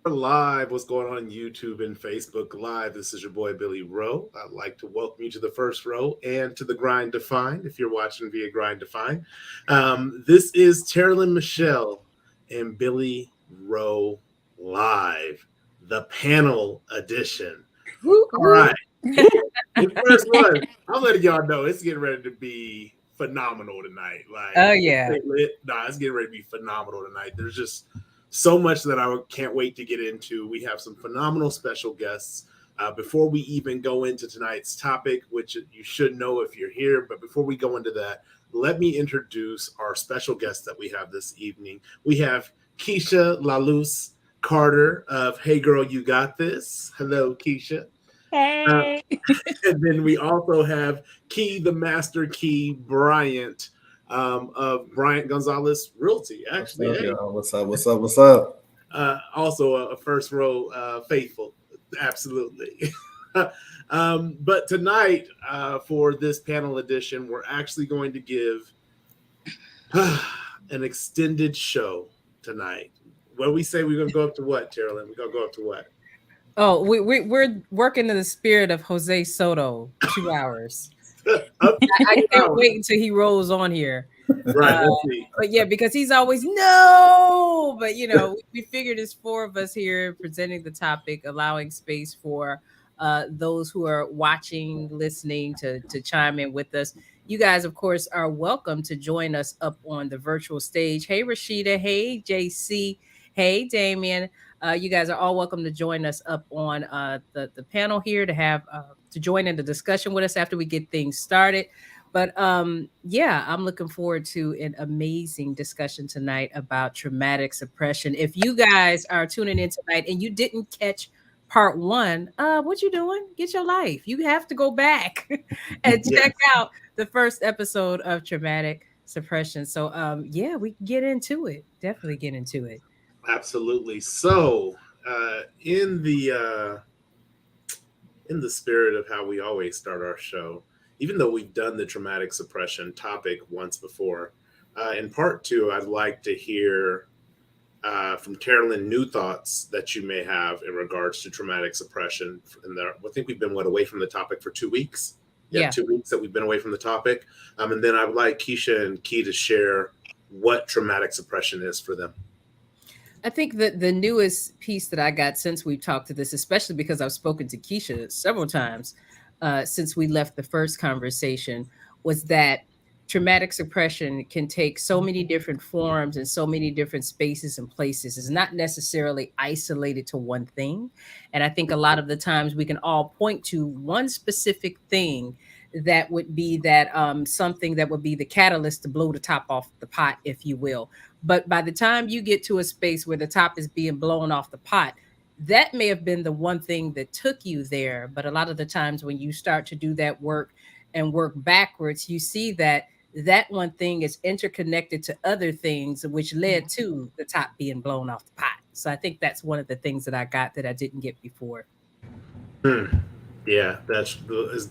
We're live. What's going on YouTube and Facebook Live? This is your boy Billy Wroe. I'd like to welcome you to the first row and to the Grind Defined if you're watching via Grind Defined. This is Taralyn Michelle and Billy Wroe Live, the panel edition. Woo, All woo. right. The first one, I'm letting y'all know it's getting ready to be phenomenal tonight. Like, Oh yeah. it's getting ready to be phenomenal tonight. There's just so much that I can't wait to get into. We have some phenomenal special guests. Before we even go into tonight's topic, which you should know if you're here, but before we go into that, let me introduce our special guest that we have this evening. We have Keesha LaLuz Carter of Hey Girl, You Got This. Hello, Keesha. Uh, Hey. and then we also have Key, the Master Key Bryant of Bryant Gonzalez Realty. Actually, What's up, hey, y'all? What's up? What's up? What's up? also a first row faithful, absolutely. But tonight, for this panel edition, we're actually going to give an extended show tonight. What we say we're going to go up to what, Taralyn? We're going to go up to what? Oh, we're working in the spirit of Jose Soto. 2 hours. I can't wait until he rolls on here. Right. Let's see. But yeah, because he's always no. But we figured it's four of us here presenting the topic, allowing space for those who are watching, listening to chime in with us. You guys, of course, are welcome to join us up on the virtual stage. Hey, Rashida. Hey, JC. Hey, Damien. You guys are all welcome to join us up on the panel here to have to join in the discussion with us after we get things started. But yeah, I'm looking forward to an amazing discussion tonight about traumatic suppression. If you guys are tuning in tonight and you didn't catch part one, what you doing? Get your life. You have to go back and check out the first episode of Traumatic Suppression. So yeah, we can get into it. Definitely get into it. Absolutely. So, in the spirit of how we always start our show, even though we've done the traumatic suppression topic once before, in part two, I'd like to hear from Taralyn new thoughts that you may have in regards to traumatic suppression. I think we've been away from the topic for 2 weeks. Yeah, 2 weeks that we've been away from the topic. And then I would like Keesha and Key to share what traumatic suppression is for them. I think that the newest piece that I got since we've talked to this, especially because I've spoken to Keesha several times since we left the first conversation, was that traumatic suppression can take so many different forms and so many different spaces and places. It's not necessarily isolated to one thing. And I think a lot of the times we can all point to one specific thing that would be that something that would be the catalyst to blow the top off the pot, if you will. But by the time you get to a space where the top is being blown off the pot, that may have been the one thing that took you there. But a lot of the times when you start to do that work and work backwards, you see that that one thing is interconnected to other things, which led to the top being blown off the pot. So I think that's one of the things that I got that I didn't get before. Yeah, that's the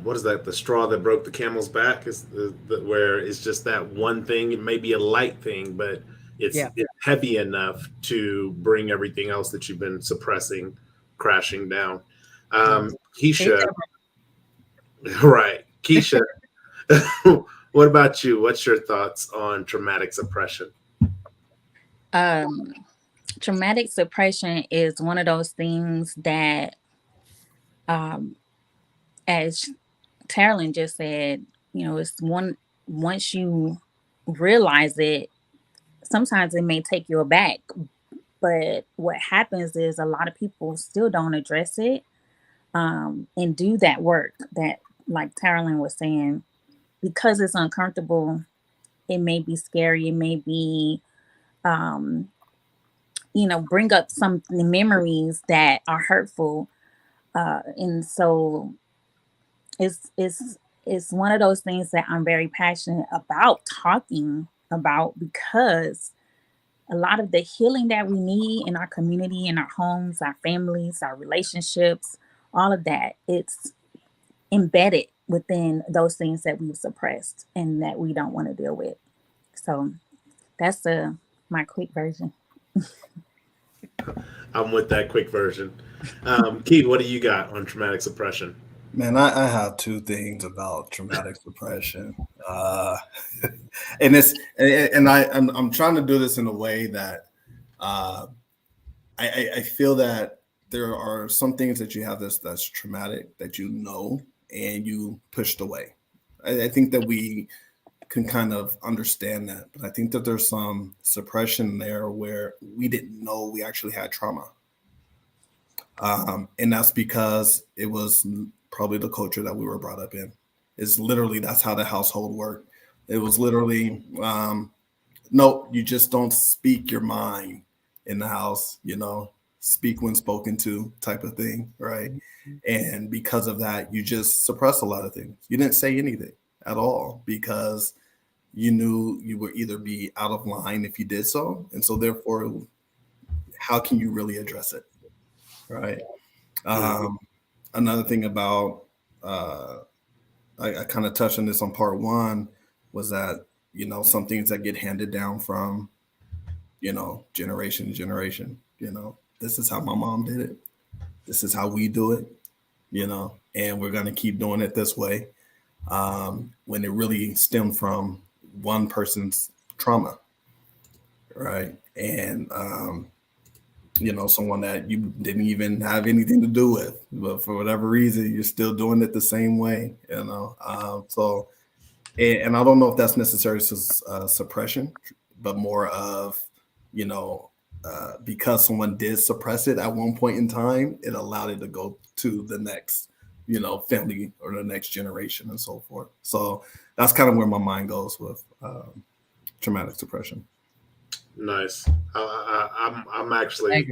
what is that? The straw that broke the camel's back is where it's just that one thing. It may be a light thing, but it's heavy enough to bring everything else that you've been suppressing crashing down. Keesha, right? Keesha, what about you? What's your thoughts on traumatic suppression? Traumatic suppression is one of those things that, as Taralyn just said, it's once you realize it, sometimes it may take you aback. But what happens is a lot of people still don't address it and do that work that, like Taralyn was saying, because it's uncomfortable. It may be scary. It may be, bring up some memories that are hurtful. And so it's one of those things that I'm very passionate about talking about, because a lot of the healing that we need in our community, in our homes, our families, our relationships, all of that, it's embedded within those things that we've suppressed and that we don't want to deal with. So that's my quick version. I'm with that quick version. Key, what do you got on traumatic suppression? Man, I have two things about traumatic suppression, and I'm trying to do this in a way that uh, I feel that there are some things that you have that's traumatic that you know and you pushed away. I think that we can kind of understand that, but I think that there's some suppression there where we didn't know we actually had trauma. And that's because it was probably the culture that we were brought up in. It's literally that's how the household worked. It was literally, no, you just don't speak your mind in the house, speak when spoken to type of thing, right? And because of that, you just suppress a lot of things. You didn't say anything at all because you knew you would either be out of line if you did so. And so therefore, how can you really address it? Right. Another thing about I kind of touched on this on part one was that some things that get handed down from generation to generation. This is how my mom did it. This is how we do it. And we're gonna keep doing it this way. When it really stemmed from one person's trauma, right? And someone that you didn't even have anything to do with, but for whatever reason, you're still doing it the same way, So, and I don't know if that's necessarily suppression, but more of, because someone did suppress it at one point in time, it allowed it to go to the next, family or the next generation and so forth. So that's kind of where my mind goes with traumatic suppression. Nice. I'm actually,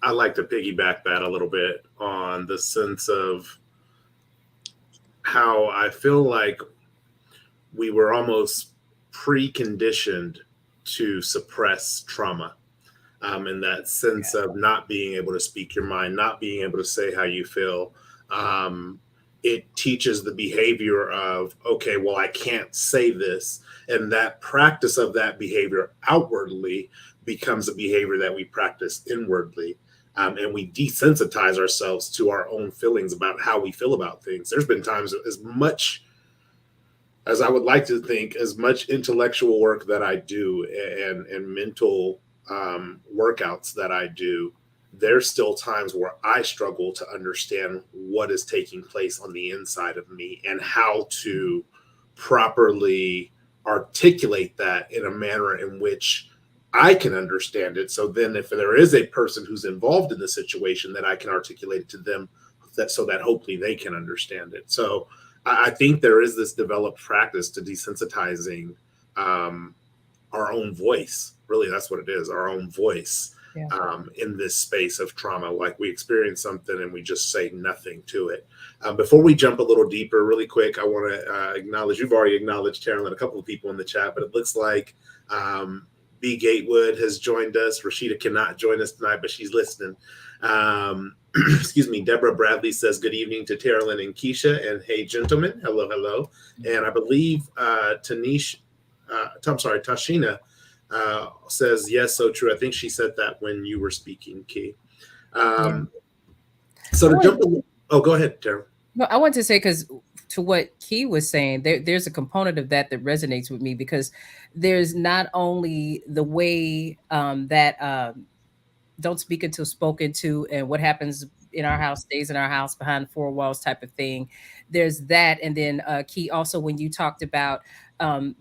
I like to piggyback that a little bit on the sense of how I feel like we were almost preconditioned to suppress trauma. In that sense of not being able to speak your mind, not being able to say how you feel. It teaches the behavior of, okay, well, I can't say this. And that practice of that behavior outwardly becomes a behavior that we practice inwardly. And we desensitize ourselves to our own feelings about how we feel about things. There's been times, as much as I would like to think, as much intellectual work that I do and mental workouts that I do, there's still times where I struggle to understand what is taking place on the inside of me and how to properly articulate that in a manner in which I can understand it. So then if there is a person who's involved in the situation, that I can articulate it to them so that hopefully they can understand it. So I think there is this developed practice to desensitizing our own voice. Really, that's what it is, our own voice. In this space of trauma, like we experience something and we just say nothing to it. Before we jump a little deeper, really quick, I want to acknowledge, you've already acknowledged Taralyn, a couple of people in the chat, but it looks like B. Gatewood has joined us. Rashida cannot join us tonight, but she's listening. Excuse me. Deborah Bradley says good evening to Taralyn and Keesha, and hey, gentlemen, hello, hello. And I believe Tashina says yes, so true. I think she said that when you were speaking, Key. So to jump, go ahead, Taralyn. No, I want to say, because to what Key was saying, there's a component of that resonates with me, because there's not only the way that don't speak until spoken to, and what happens in our house stays in our house behind four walls type of thing. There's that. And then Key, also when you talked about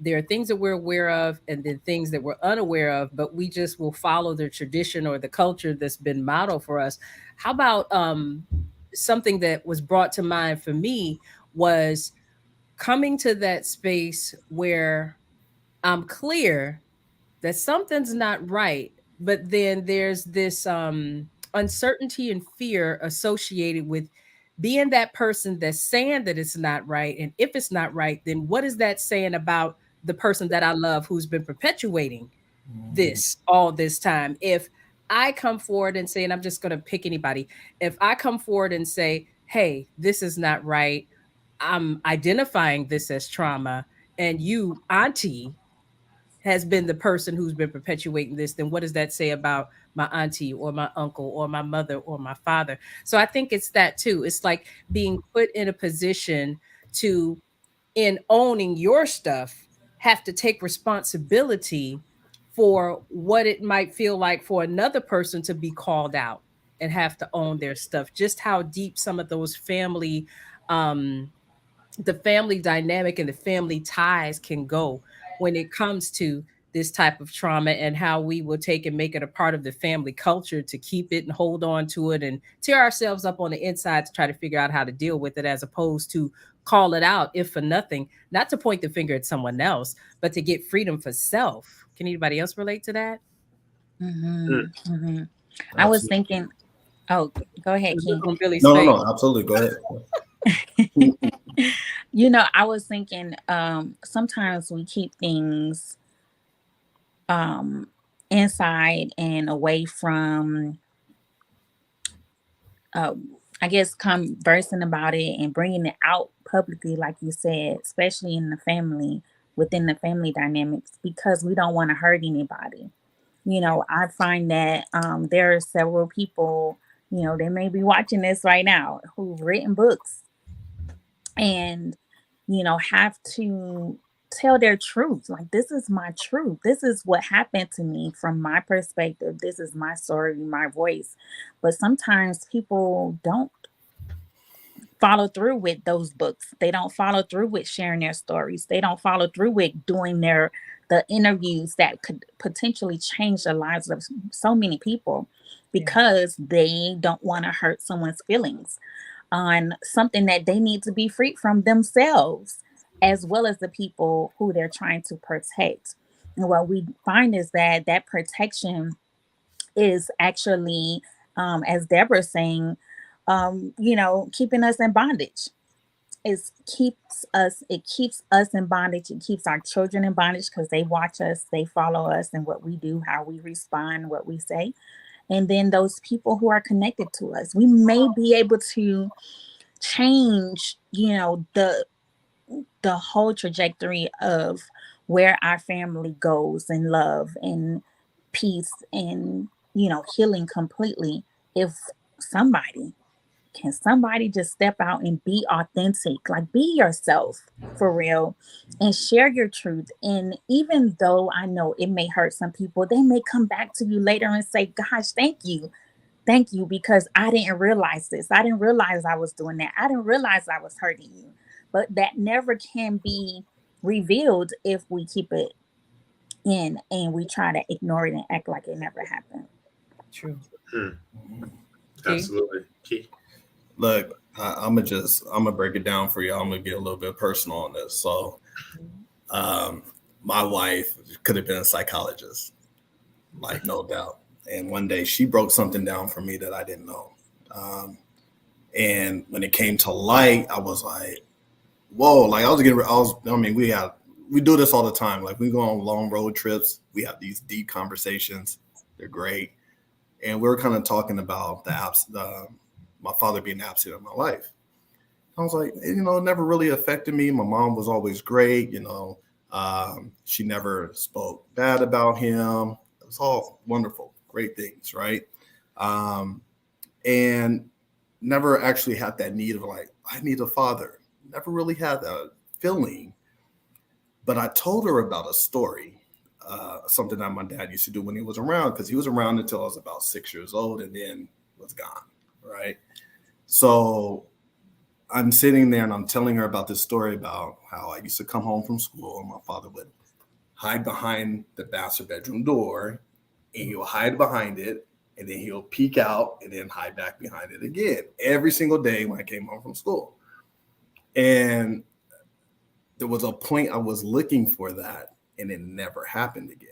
there are things that we're aware of and then things that we're unaware of, but we just will follow the tradition or the culture that's been modeled for us. How about something that was brought to mind for me was coming to that space where I'm clear that something's not right, but then there's this uncertainty and fear associated with being that person that's saying that it's not right. And if it's not right, then what is that saying about the person that I love who's been perpetuating this all this time? If I come forward and say, and I'm just going to pick anybody, if I come forward and say, hey, this is not right, I'm identifying this as trauma, and you, Auntie, has been the person who's been perpetuating this, then what does that say about my auntie or my uncle or my mother or my father. So I think it's that too. It's like being put in a position to, in owning your stuff, have to take responsibility for what it might feel like for another person to be called out and have to own their stuff. Just how deep some of those um the family dynamic and the family ties can go when it comes to this type of trauma, and how we will take and make it a part of the family culture to keep it and hold on to it and tear ourselves up on the inside to try to figure out how to deal with it, as opposed to call it out, if for nothing, not to point the finger at someone else, but to get freedom for self. Can anybody else relate to that? Mm-hmm. Mm-hmm. I was thinking, oh, go ahead, Key. Billy's No, face. no, absolutely. Go ahead. I was thinking, sometimes we keep things inside and away from, I guess, conversing about it and bringing it out publicly, like you said, especially in the family, within the family dynamics, because we don't want to hurt anybody. I find that there are several people, they may be watching this right now, who've written books and, have to tell their truth. Like, this is my truth. This is what happened to me from my perspective. This is my story, my voice. But sometimes people don't follow through with those books. They don't follow through with sharing their stories. They don't follow through with doing the interviews that could potentially change the lives of so many people, because they don't want to hurt someone's feelings on something that they need to be free from themselves, as well as the people who they're trying to protect. And what we find is that protection is actually, as Deborah's saying, keeping us in bondage. It keeps us in bondage. It keeps our children in bondage, because they watch us, they follow us, and what we do, how we respond, what we say. And then those people who are connected to us, we may be able to change, the whole trajectory of where our family goes in love and peace and, healing completely, if somebody just step out and be authentic, like be yourself for real, and share your truth. And even though I know it may hurt some people, they may come back to you later and say, gosh, thank you, because I didn't realize this. I didn't realize I was doing that. I didn't realize I was hurting you. But that never can be revealed if we keep it in and we try to ignore it and act like it never happened. True. Absolutely. Key. Look, I'm gonna break it down for you. I'm gonna get a little bit personal on this. So, my wife could have been a psychologist, like, no doubt. And one day she broke something down for me that I didn't know. And when it came to light, I was like, whoa, like we do this all the time. Like, we go on long road trips. We have these deep conversations. They're great. And we were kind of talking about my father being absent in my life. I was like, it never really affected me. My mom was always great. She never spoke bad about him. It was all wonderful, great things, right? And never actually had that need of like, I need a father. Never really had that feeling. But I told her about a story, something that my dad used to do when he was around, because he was around until I was about 6 years old and then was gone, right? So I'm sitting there and I'm telling her about this story about how I used to come home from school and my father would hide behind the master bedroom door, and he'll hide behind it, and then he'll peek out and then hide back behind it again every single day when I came home from school. And there was a point I was looking for that, and it never happened again.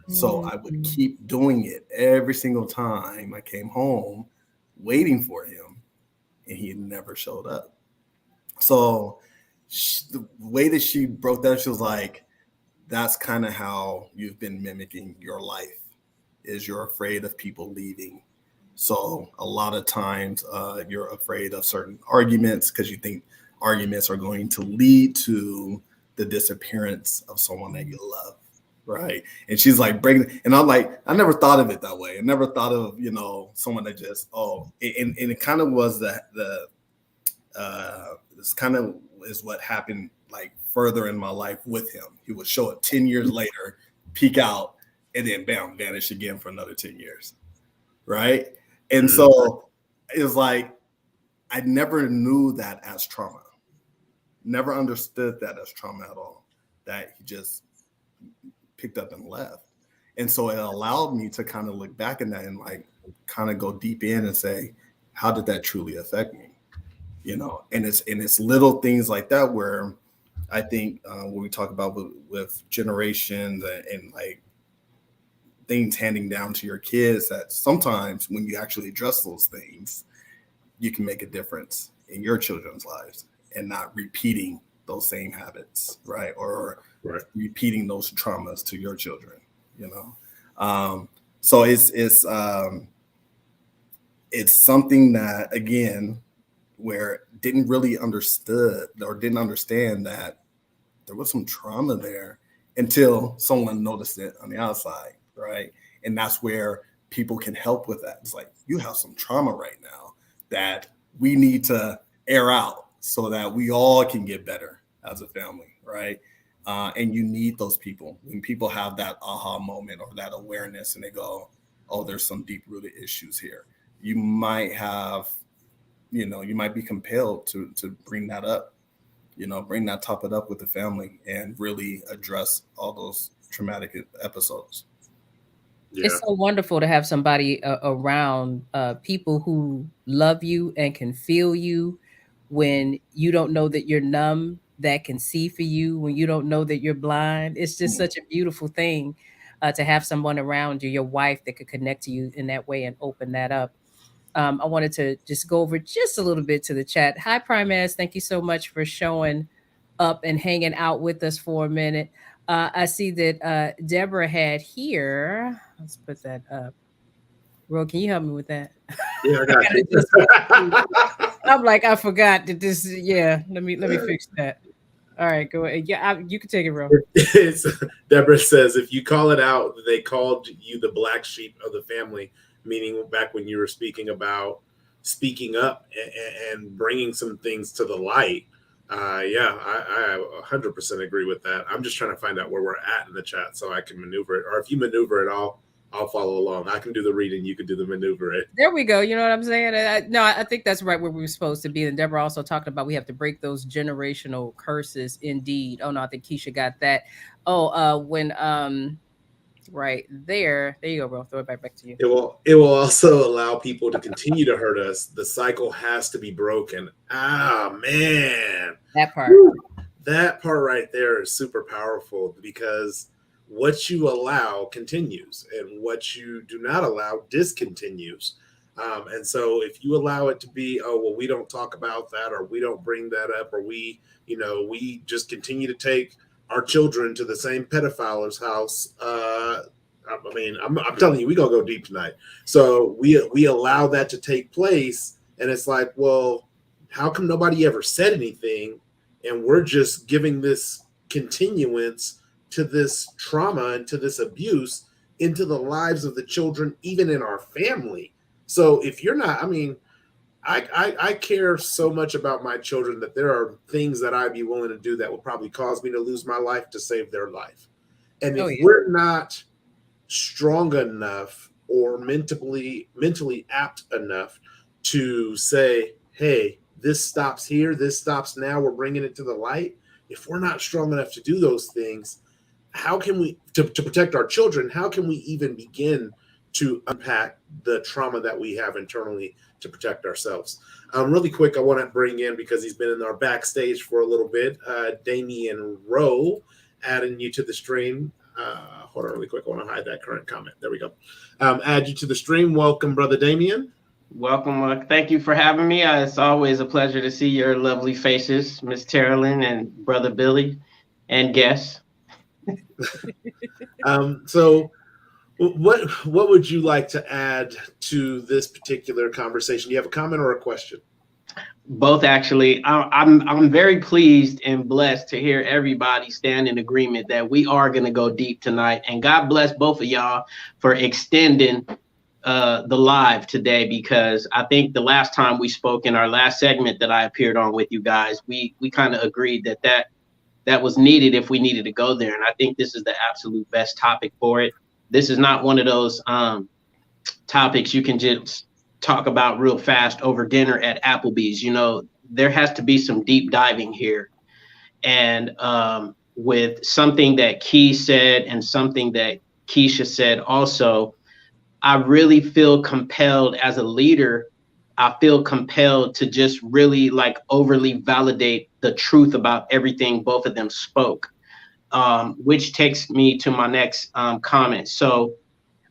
So I would keep doing it every single time I came home, waiting for him, and he never showed up. So the way that she broke that, she was like, that's kind of how you've been mimicking your life, is you're afraid of people leaving. So a lot of times you're afraid of certain arguments because you think arguments are going to lead to the disappearance of someone that you love. right? And she's like breaking, and I'm like, I never thought of it that way. I never thought of, someone that just, and it kind of was this kind of is what happened like further in my life with him. He would show up 10 years later, peek out, and then bam, vanish again for another 10 years. Right. And so it was like, I never knew that as trauma, never understood that as trauma at all, that he just picked up and left. And so it allowed me to kind of look back in that and like kind of go deep in and say, how did that truly affect me? And it's little things like that where I think when we talk about with generations and like things handing down to your kids, that sometimes when you actually address those things, you can make a difference in your children's lives and not repeating those same habits, right? Or repeating those traumas to your children, So it's something that, again, where didn't really didn't understand that there was some trauma there until someone noticed it on the outside, right? And that's where people can help with that. It's like, you have some trauma right now that we need to air out so that we all can get better as a family, right? And you need those people. When people have that aha moment or that awareness and they go, oh, there's some deep-rooted issues here. You might have, you might be compelled to bring that up, bring that topic up with the family and really address all those traumatic episodes. Yeah. It's so wonderful to have somebody around, people who love you and can feel you when you don't know that you're numb, that can see for you when you don't know that you're blind. It's just such a beautiful thing to have someone around you, your wife, that could connect to you in that way and open that up. I wanted to just go over just a little bit to the chat. Hi, Primaris. Thank you so much for showing up and hanging out with us for a minute. I see that Deborah had here. Let's put that up. Ro, can you help me with that? Yeah, I got you. I'm like, I forgot that this. Yeah, let me fix that. All right, go ahead. Yeah, you can take it, Ro. Deborah says, if you call it out, they called you the black sheep of the family, meaning back when you were speaking about speaking up and bringing some things to the light. I 100% agree with that. I'm just trying to find out where we're at in the chat so I can maneuver it. Or if you maneuver it, I'll follow along. I can do the reading. You can do the maneuver it. There we go. You know what I'm saying? I think that's right where we were supposed to be. And Deborah also talked about we have to break those generational curses. Indeed. Oh no, I think Keesha got that. Right there you go, bro. Throw it back to you. It will also allow people to continue to hurt us. The cycle has to be broken. Man, that part right there is super powerful, because what you allow continues and what you do not allow discontinues. And so if you allow it to be, we don't talk about that, or we don't bring that up, or we just continue to take our children to the same pedophile's house. I'm telling you, we're going to go deep tonight. So we allow that to take place. And it's like, well, how come nobody ever said anything? And we're just giving this continuance to this trauma and to this abuse into the lives of the children, even in our family. So if you're not, I care so much about my children that there are things that I'd be willing to do that would probably cause me to lose my life to save their life. And if we're not strong enough or mentally apt enough to say, hey, this stops here, this stops now, we're bringing it to the light. If we're not strong enough to do those things, how can we, to protect our children, how can we even begin to unpack the trauma that we have internally to protect ourselves? Really quick, I want to bring in, because he's been in our backstage for a little bit, Billy Wroe, adding you to the stream. Hold on really quick. I want to hide that current comment. There we go. Add you to the stream. Welcome, Brother Damien. Welcome. Thank you for having me. It's always a pleasure to see your lovely faces, Miss Taralyn and Brother Billy, and guests. So what would you like to add to this particular conversation? Do you have a comment or a question? Both, actually. I'm very pleased and blessed to hear everybody stand in agreement that we are going to go deep tonight. And God bless both of y'all for extending the live today, because I think the last time we spoke in our last segment that I appeared on with you guys, we kind of agreed that was needed if we needed to go there. And I think this is the absolute best topic for it. This is not one of those topics you can just talk about real fast over dinner at Applebee's. You know, there has to be some deep diving here. And with something that Key said and something that Keesha said also, I really feel compelled as a leader. I feel compelled to just really like overly validate the truth about everything both of them spoke, which takes me to my next comment. So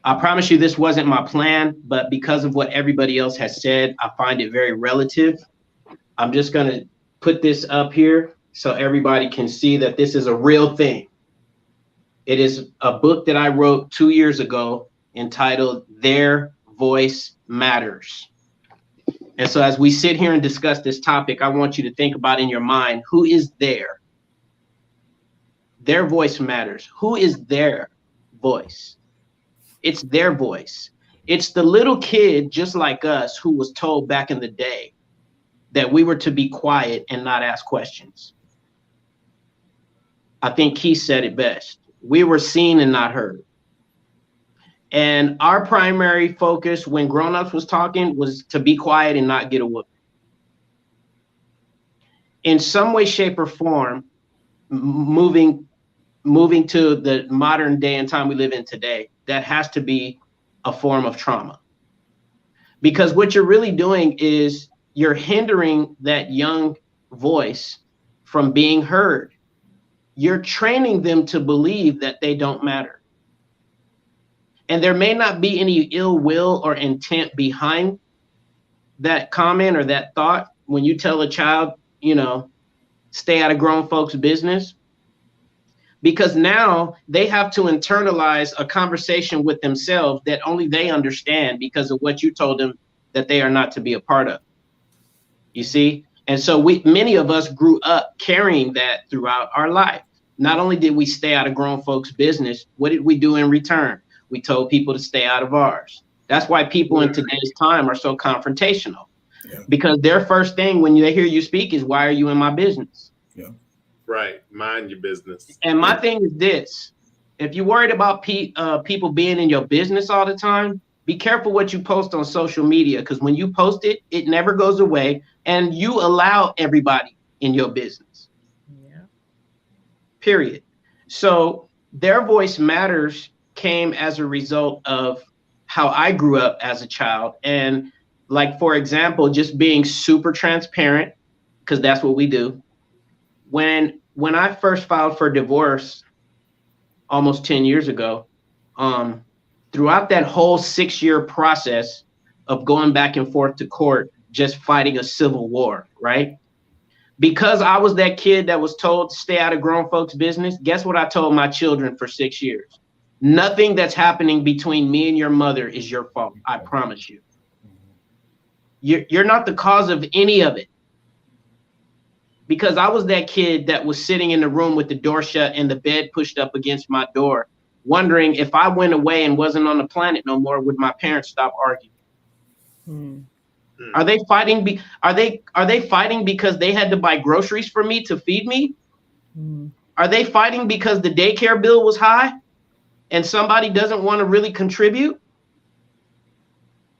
I promise you this wasn't my plan, but because of what everybody else has said, I find it very relative. I'm just going to put this up here so everybody can see that this is a real thing. It is a book that I wrote 2 years ago entitled Their Voice Matters. And so as we sit here and discuss this topic, I want you to think about in your mind, who is there? Their voice matters. Who is their voice? It's their voice. It's the little kid just like us who was told back in the day that we were to be quiet and not ask questions. I think Keith said it best. We were seen and not heard. And our primary focus when grown-ups was talking was to be quiet and not get a whooping. In some way, shape, or form, moving to the modern day and time we live in today, that has to be a form of trauma. Because what you're really doing is you're hindering that young voice from being heard. You're training them to believe that they don't matter. And there may not be any ill will or intent behind that comment or that thought when you tell a child, you know, stay out of grown folks' business. Because now they have to internalize a conversation with themselves that only they understand because of what you told them that they are not to be a part of. You see? And so many of us grew up carrying that throughout our life. Not only did we stay out of grown folks' business, what did we do in return? We told people to stay out of ours. That's why people in today's time are so confrontational. Yeah. Because their first thing when they hear you speak is, why are you in my business? Yeah. Right. Mind your business. And my thing is this. If you're worried about people being in your business all the time, be careful what you post on social media, because when you post it, it never goes away and you allow everybody in your business. Yeah. Period. So their voice matters came as a result of how I grew up as a child. And like, for example, just being super transparent, because that's what we do. When I first filed for divorce almost 10 years ago, throughout that whole 6-year process of going back and forth to court, just fighting a civil war, right? Because I was that kid that was told to stay out of grown folks' business, guess what I told my children for 6 years? Nothing that's happening between me and your mother is your fault. I promise you. You're not the cause of any of it. Because I was that kid that was sitting in the room with the door shut and the bed pushed up against my door, wondering if I went away and wasn't on the planet no more, would my parents stop arguing? Mm. Are they fighting? Are they fighting because they had to buy groceries for me to feed me? Mm. Are they fighting because the daycare bill was high and somebody doesn't want to really contribute?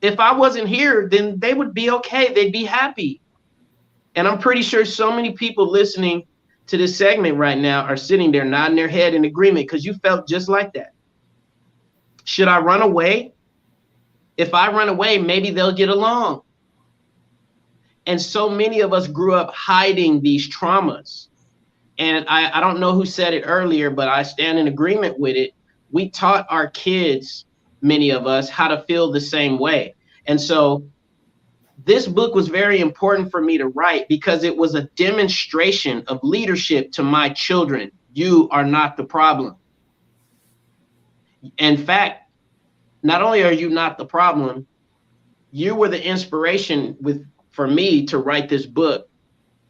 If I wasn't here, then they would be okay. They'd be happy. And I'm pretty sure so many people listening to this segment right now are sitting there nodding their head in agreement because you felt just like that. Should I run away? If I run away, maybe they'll get along. And so many of us grew up hiding these traumas. And I don't know who said it earlier, but I stand in agreement with it. We taught our kids, many of us, how to feel the same way. And so this book was very important for me to write because it was a demonstration of leadership to my children. You are not the problem. In fact, not only are you not the problem, you were the inspiration with for me to write this book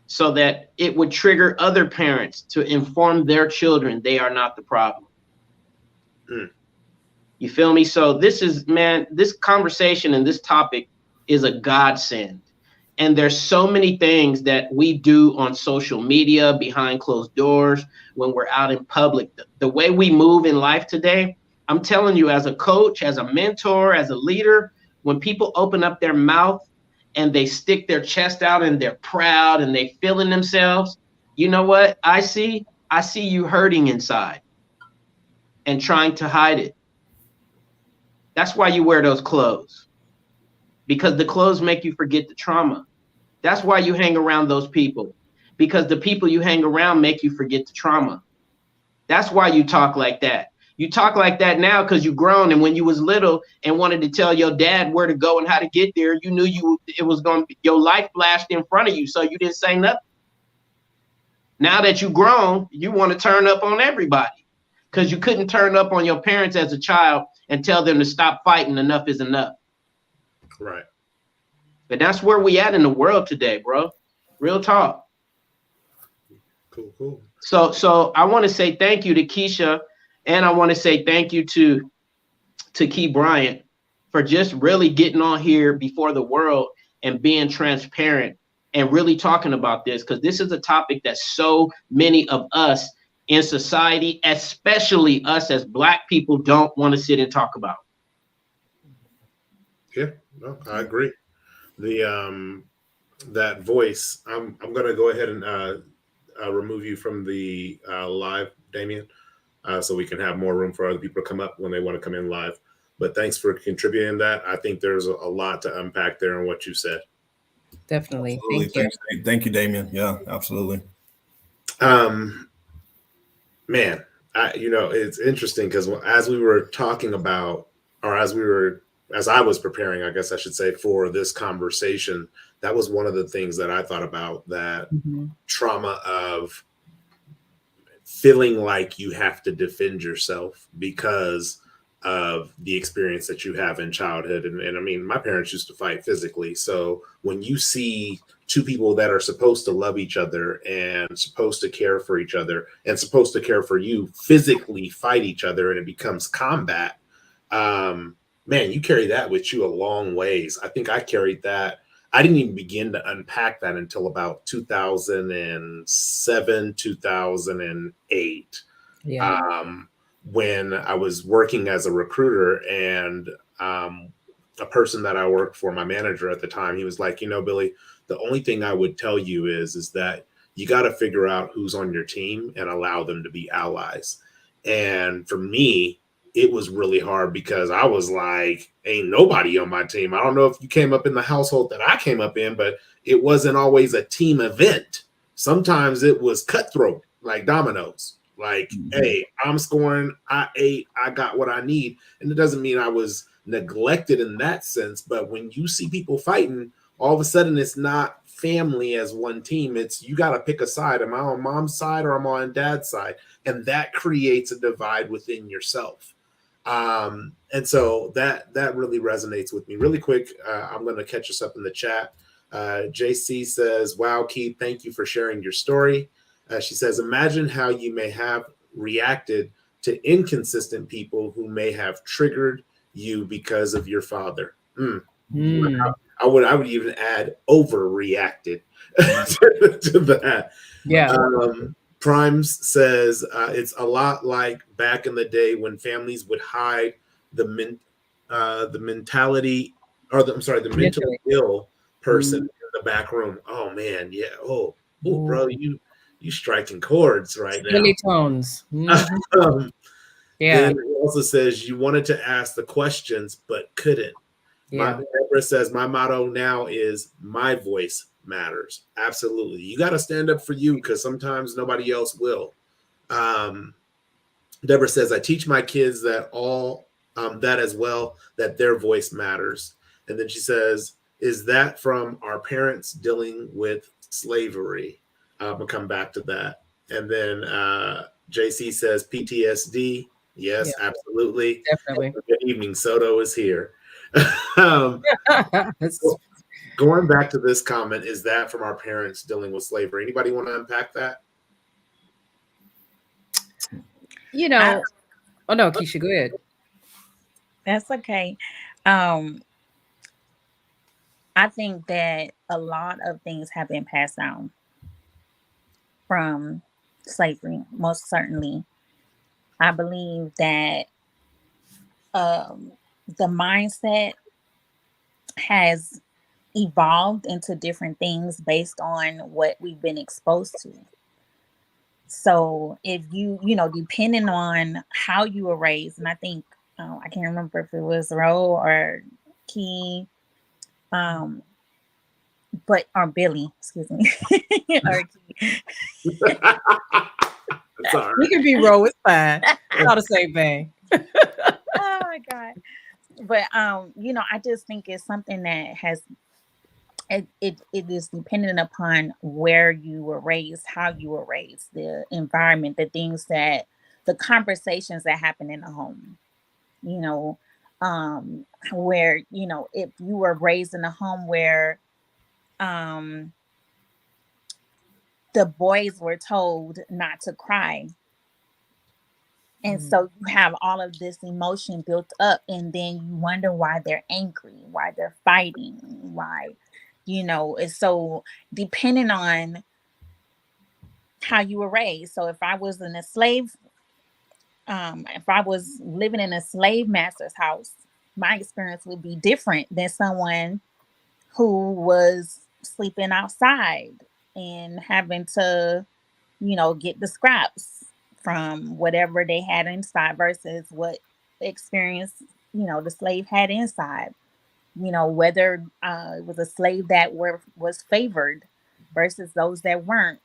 so that it would trigger other parents to inform their children they are not the problem. You feel me? So this is, man, this conversation and this topic is a godsend. And there's so many things that we do on social media, behind closed doors, when we're out in public. The way we move in life today, I'm telling you, as a coach, as a mentor, as a leader, when people open up their mouth and they stick their chest out and they're proud and they feeling themselves, you know what I see? I see you hurting inside and trying to hide it. That's why you wear those clothes, because the clothes make you forget the trauma. That's why you hang around those people, because the people you hang around make you forget the trauma. That's why you talk like that. You talk like that now because you've grown, and when you was little and wanted to tell your dad where to go and how to get there, you knew it was going to be, your life flashed in front of you, so you didn't say nothing. Now that you've grown, you want to turn up on everybody because you couldn't turn up on your parents as a child and tell them to stop fighting. Enough is enough. Right. But that's where we at in the world today, bro. Real talk. Cool. So I want to say thank you to Keesha, and I want to say thank you to Key Bryant for just really getting on here before the world and being transparent and really talking about this, because this is a topic that so many of us in society, especially us as Black people, don't want to sit and talk about. Yeah, no, I agree. The that voice, I'm gonna go ahead and remove you from the live, Damien, so we can have more room for other people to come up when they want to come in live. But thanks for contributing that. I think there's a lot to unpack there in what you said. Definitely. Absolutely. Thank you, Damien. Yeah, absolutely. Man, it's interesting because as we were talking about, or as I was preparing, I guess I should say, for this conversation, that was one of the things that I thought about, that trauma of feeling like you have to defend yourself because of the experience that you have in childhood. And I mean, my parents used to fight physically. So when you see two people that are supposed to love each other and supposed to care for each other and supposed to care for you physically fight each other and it becomes combat, man, you carry that with you a long ways. I think I carried that. I didn't even begin to unpack that until about 2007, 2008. Yeah. When I was working as a recruiter, and a person that I worked for, my manager at the time, he was like, Billy, the only thing I would tell you is that you got to figure out who's on your team and allow them to be allies. And for me, it was really hard because I was like, ain't nobody on my team. I don't know if you came up in the household that I came up in, but it wasn't always a team event. Sometimes it was cutthroat, like dominoes. Like, hey, I'm scoring, I ate, I got what I need. And it doesn't mean I was neglected in that sense, but when you see people fighting, all of a sudden it's not family as one team. It's, you got to pick a side. Am I on mom's side or am I on dad's side? And that creates a divide within yourself. And so that really resonates with me. Really quick, I'm going to catch us up in the chat. JC says, wow, Keith, thank you for sharing your story. She says, imagine how you may have reacted to inconsistent people who may have triggered you because of your father. I would even add overreacted to that. Yeah. Primes says it's a lot like back in the day when families would hide the mentally mentally ill person in the back room. Oh man, yeah. Oh, bro, you striking chords right now. Silly tones. Yeah. Then it also says you wanted to ask the questions but couldn't. Yeah. Deborah says my motto now is my voice matters. Absolutely. You got to stand up for you because sometimes nobody else will. Deborah says, I teach my kids that that as well, that their voice matters. And then she says, is that from our parents dealing with slavery? We'll come back to that. And then JC says PTSD. Yes, yeah, absolutely. Definitely. Good evening. Soto is here. Going back to this comment, is that from our parents dealing with slavery? Anybody want to unpack that? You know, oh no, Keesha, go ahead. That's okay. I think that a lot of things have been passed down from slavery, most certainly. I believe that the mindset has evolved into different things based on what we've been exposed to. So if depending on how you were raised, and I think, I can't remember if it was Roe or Key, or Billy, excuse me, or Key. Sorry. We can be Roe, it's fine. It's all the same thing. Oh my God. But I just think it's something that has it is dependent upon where you were raised, how you were raised, the environment, the conversations that happen in the home. Where if you were raised in a home where the boys were told not to cry, and so you have all of this emotion built up, and then you wonder why they're angry, why they're fighting, why, it's so depending on how you were raised. So if I was if I was living in a slave master's house, my experience would be different than someone who was sleeping outside and having to, get the scraps from whatever they had inside versus what experience, the slave had inside. Whether it was a slave that was favored versus those that weren't.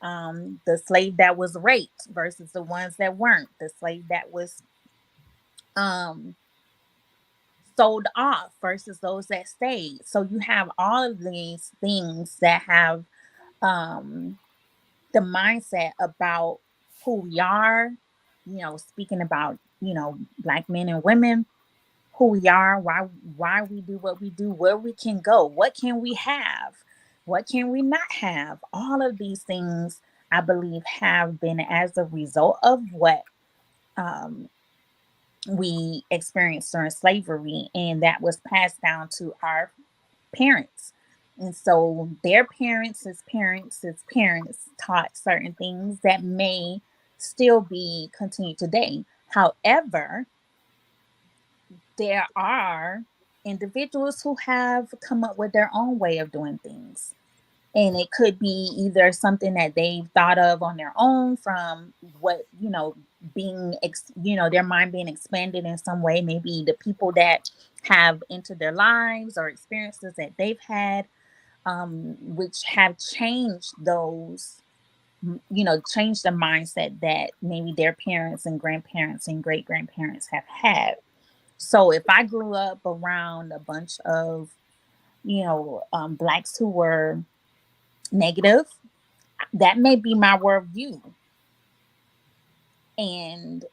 The slave that was raped versus the ones that weren't. The slave that was sold off versus those that stayed. So you have all of these things that have the mindset about who we are, speaking about, Black men and women, who we are, why we do what we do, where we can go, what can we have, what can we not have. All of these things, I believe, have been as a result of what we experienced during slavery, and that was passed down to our parents. And so their parents' taught certain things that may still be continued today. However, there are individuals who have come up with their own way of doing things. And it could be either something that they've thought of on their own from what, their mind being expanded in some way, maybe the people that have entered their lives or experiences that they've had, which have changed changed the mindset that maybe their parents and grandparents and great grandparents have had. So if I grew up around a bunch of, Blacks who were negative, that may be my worldview. And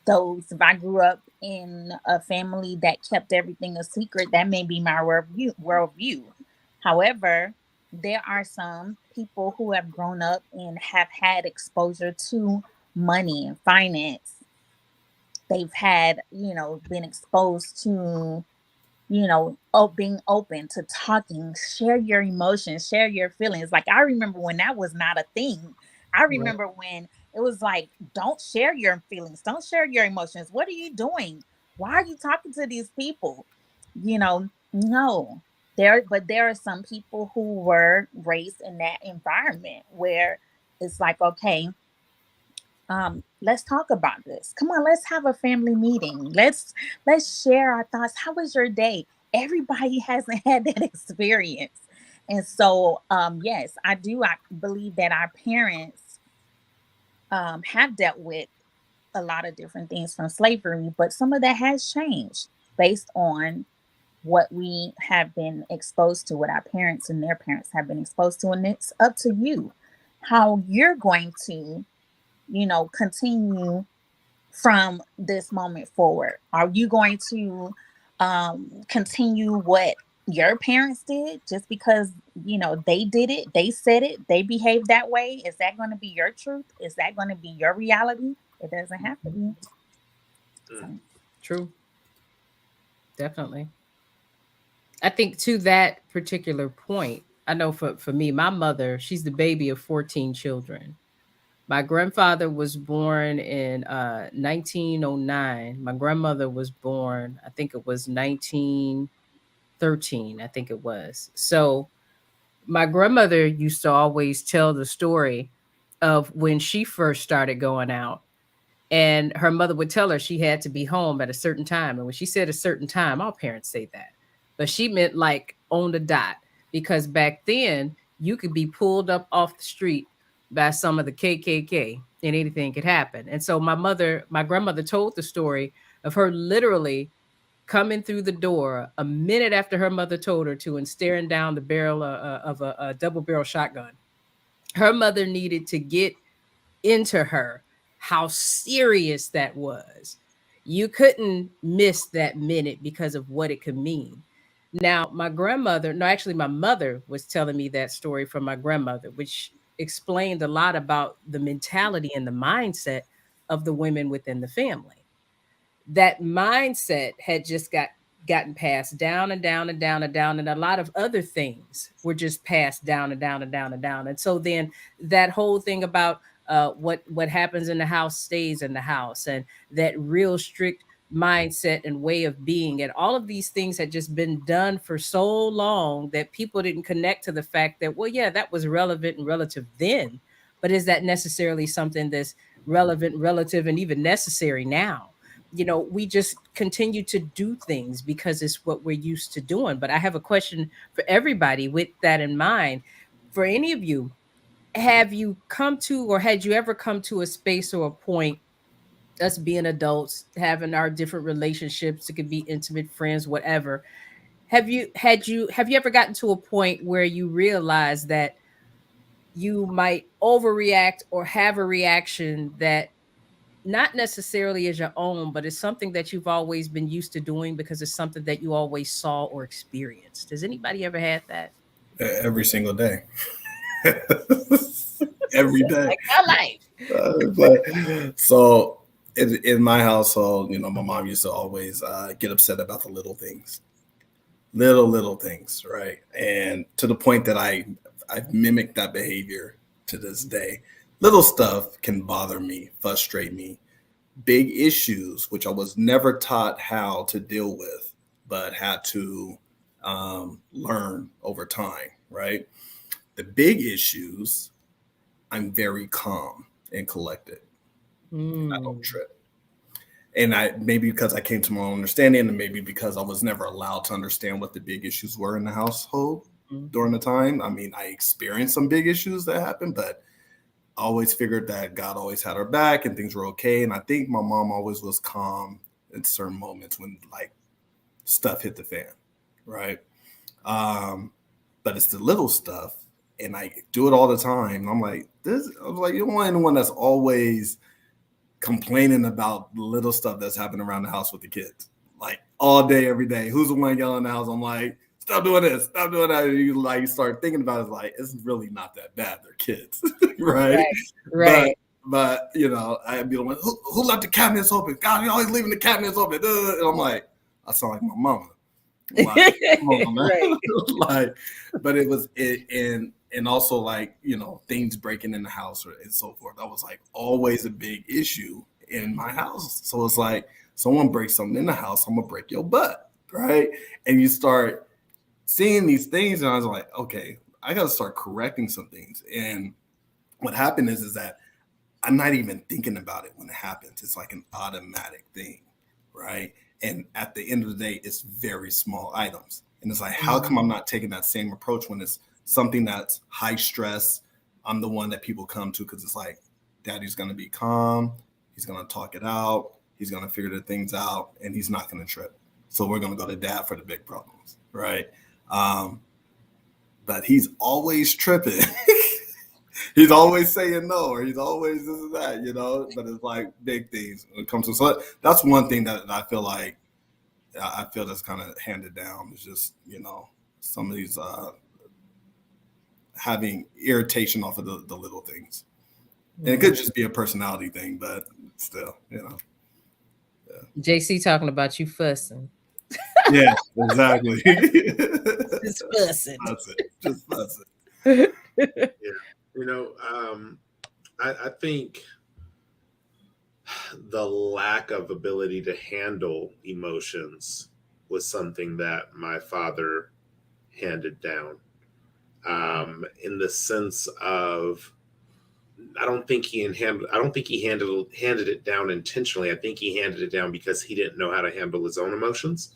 if I grew up in a family that kept everything a secret, that may be my worldview. However, there are some people who have grown up and have had exposure to money and finance. They've had, been exposed to, being open to talking, share your emotions, share your feelings. Like, I remember when that was not a thing. I remember when it was like, don't share your feelings, don't share your emotions. What are you doing? Why are you talking to these people? No. But there are some people who were raised in that environment where it's like, okay, let's talk about this. Come on, let's have a family meeting. Let's share our thoughts. How was your day? Everybody hasn't had that experience. And so, yes, I believe that our parents have dealt with a lot of different things from slavery, but some of that has changed based on what we have been exposed to, what our parents and their parents have been exposed to. And it's up to you how you're going to continue from this moment forward. Are you going to continue what your parents did, just because, they did it, they said it, they behaved that way, is that going to be your truth? Is that going to be your reality? It doesn't have to be. So. True. Definitely. I think to that particular point, I know for me, my mother, she's the baby of 14 children. My grandfather was born in 1909. My grandmother was born, I think it was 1913, I think it was. So my grandmother used to always tell the story of when she first started going out, and her mother would tell her she had to be home at a certain time. And when she said a certain time, all parents say that, but she meant like on the dot, because back then you could be pulled up off the street by some of the KKK and anything could happen. And so my grandmother told the story of her literally coming through the door a minute after her mother told her to, and staring down the barrel of a double barrel shotgun. Her mother needed to get into her how serious that was. You couldn't miss that minute because of what it could mean. Now, my grandmother, no, actually, my mother was telling me that story from my grandmother, which explained a lot about the mentality and the mindset of the women within the family. That mindset had just gotten passed down and down and down and down, and a lot of other things were just passed down and down and down and down. And so then that whole thing about what happens in the house stays in the house, and that real strict mindset and way of being, and all of these things had just been done for so long that people didn't connect to the fact that, well, yeah, that was relevant and relative then, but is that necessarily something that's relevant, relative, and even necessary now? We just continue to do things because it's what we're used to doing. But I have a question for everybody with that in mind. For any of you, have you come to, or had you ever come to a space or a point, us being adults, having our different relationships, it could be intimate, friends, whatever. Have you ever gotten to a point where you realize that you might overreact or have a reaction that not necessarily is your own, but it's something that you've always been used to doing because it's something that you always saw or experienced? Has anybody ever had that? Every single day. Every day. Like my life. So in my household, my mom used to always get upset about the little things. Little things, right? And to the point that I've mimicked that behavior to this day. Little stuff can bother me, frustrate me. Big issues, which I was never taught how to deal with, but had to learn over time, right? The big issues, I'm very calm and collected. I don't trip. And maybe because I came to my own understanding, and maybe because I was never allowed to understand what the big issues were in the household during the time. I mean, I experienced some big issues that happened, but I always figured that God always had our back and things were okay. And I think my mom always was calm in certain moments when like stuff hit the fan, right? But it's the little stuff, and I do it all the time. And I'm like, you're the one that's always complaining about the little stuff that's happening around the house with the kids, like all day, every day. Who's the one yelling in the house? I'm like, stop doing this, stop doing that. And you start thinking about it, like, it's really not that bad. They're kids, right? Right. But I'd be the one, who left the cabinets open? God, you're always leaving the cabinets open. And I'm like, I sound like my mama. Like, come on, man. Right. But it was it, and also like things breaking in the house and so forth. That was like always a big issue in my house. So it's like, someone breaks something in the house, I'm gonna break your butt, right? And you start seeing these things, and I was like, okay, I gotta start correcting some things. And what happened is that I'm not even thinking about it when it happens. It's like an automatic thing, right? And at the end of the day, it's very small items. And it's like, how come I'm not taking that same approach when it's something that's high stress? I'm the one that people come to because it's like, daddy's going to be calm. He's going to talk it out. He's going to figure the things out, and he's not going to trip. So we're going to go to dad for the big problems, right? But he's always tripping. He's always saying no, or he's always this and that, but it's like big things when it comes to. So that's one thing that I feel like, that's kind of handed down. It's just, some of these having irritation off of the little things. And it could just be a personality thing, but still, you know. Yeah. JC talking about you fussing. Yeah, exactly. Just fussing. Just fussing. Yeah. You know, I think the lack of ability to handle emotions was something that my father handed down. In the sense of, I don't think he handed it down intentionally. I think he handed it down because he didn't know how to handle his own emotions.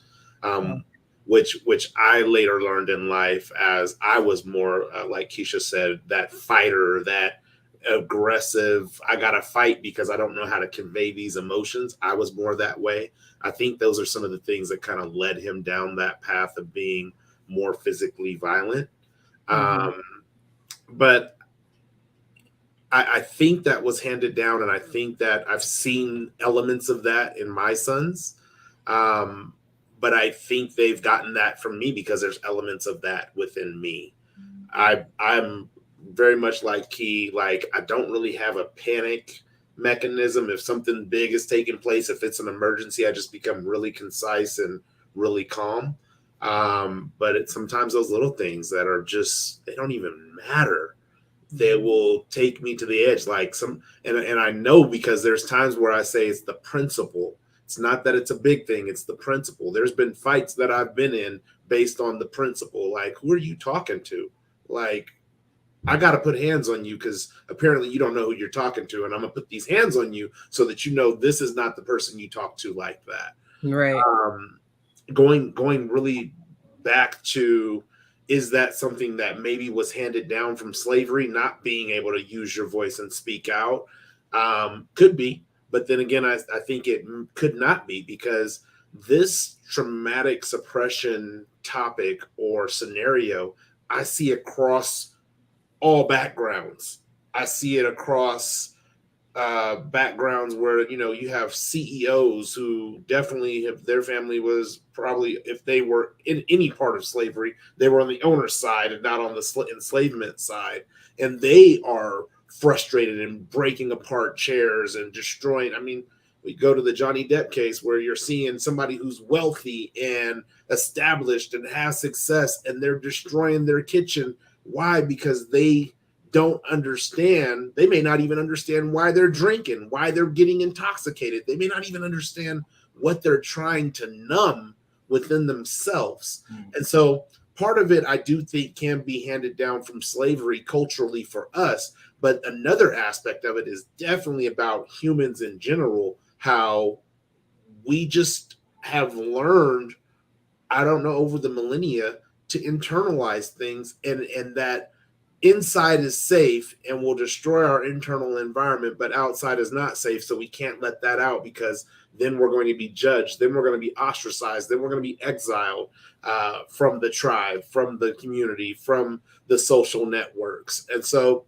Which I later learned in life as I was more, like Keesha said, that fighter, that aggressive, I gotta fight because I don't know how to convey these emotions. I was more that way. I think those are some of the things that kind of led him down that path of being more physically violent. But I think that was handed down, and I think that I've seen elements of that in my sons. But I think they've gotten that from me because there's elements of that within me. I'm very much like Key. Like, I don't really have a panic mechanism. If something big is taking place, if it's an emergency, I just become really concise and really calm. But it's sometimes those little things that are just, they don't even matter. They will take me to the edge. Like and I know, because there's times where I say it's the principle. It's not that it's a big thing. It's the principle. There's been fights that I've been in based on the principle. Like, who are you talking to? Like, I got to put hands on you because apparently you don't know who you're talking to. And I'm going to put these hands on you so that you know this is not the person you talk to like that. Right. Going really back to, is that something that maybe was handed down from slavery, not being able to use your voice and speak out? Could be. But then again, I think it could not be, because this traumatic suppression topic or scenario, I see across all backgrounds. I see it across backgrounds where, you know, you have CEOs who definitely, if their family was probably, if they were in any part of slavery, they were on the owner's side and not on the enslavement side. And they are frustrated and breaking apart chairs and destroying. I mean, we go to the Johnny Depp case where you're seeing somebody who's wealthy and established and has success, and they're destroying their kitchen. Why? Because they don't understand. They may not even understand why they're drinking, why they're getting intoxicated. They may not even understand what they're trying to numb within themselves. And so part of it, I do think, can be handed down from slavery culturally for us. But another aspect of it is definitely about humans in general, how we just have learned, I don't know, over the millennia to internalize things, and that inside is safe and will destroy our internal environment, but outside is not safe. So we can't let that out, because then we're going to be judged. Then we're going to be ostracized. Then we're going to be exiled from the tribe, from the community, from the social networks. And so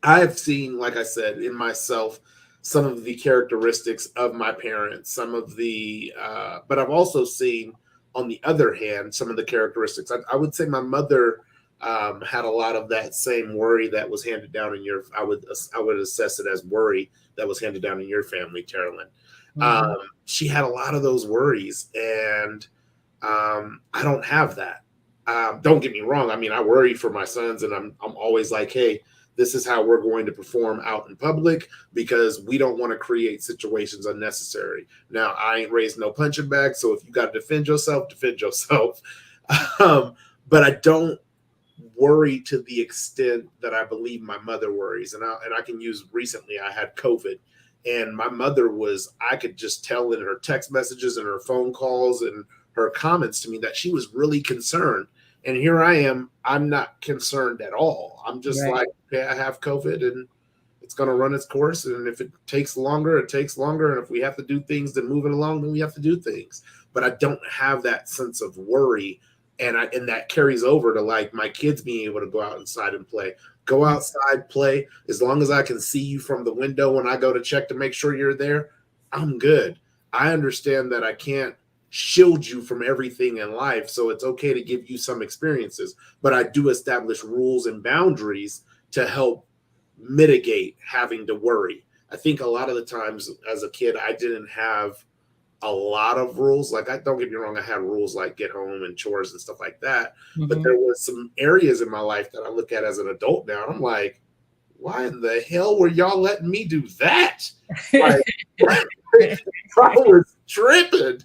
I've seen, like I said, in myself, some of the characteristics of my parents, some of the, but I've also seen, on the other hand, some of the characteristics. I would say my mother had a lot of that same worry that was handed down in your, I would assess it as worry that was handed down in your family, Taralyn. She had a lot of those worries, and I don't have that. Don't get me wrong. I mean, I worry for my sons, and I'm always like, hey, this is how we're going to perform out in public, because we don't want to create situations unnecessary. Now, I ain't raised no punching bag, so if you got to defend yourself, defend yourself. But I don't worry to the extent that I believe my mother worries. And I can use, recently I had COVID, and my mother was, I could just tell in her text messages and her phone calls and her comments to me that she was really concerned. And here I am, I'm not concerned at all. I'm just like, okay, I have COVID and it's going to run its course. And if it takes longer, it takes longer. And if we have to do things to move it along, then we have to do things. But I don't have that sense of worry. And that carries over to, like, my kids being able to go outside and play. Go outside, play. As long as I can see you from the window when I go to check to make sure you're there, I'm good. I understand that I can't shield you from everything in life. So it's okay to give you some experiences, but I do establish rules and boundaries to help mitigate having to worry. I think a lot of the times as a kid, I didn't have a lot of rules. Like, I don't get me wrong, I had rules like get home and chores and stuff like that. But there was some areas in my life that I look at as an adult now, and I'm like, why in the hell were y'all letting me do that? Like, I was tripping.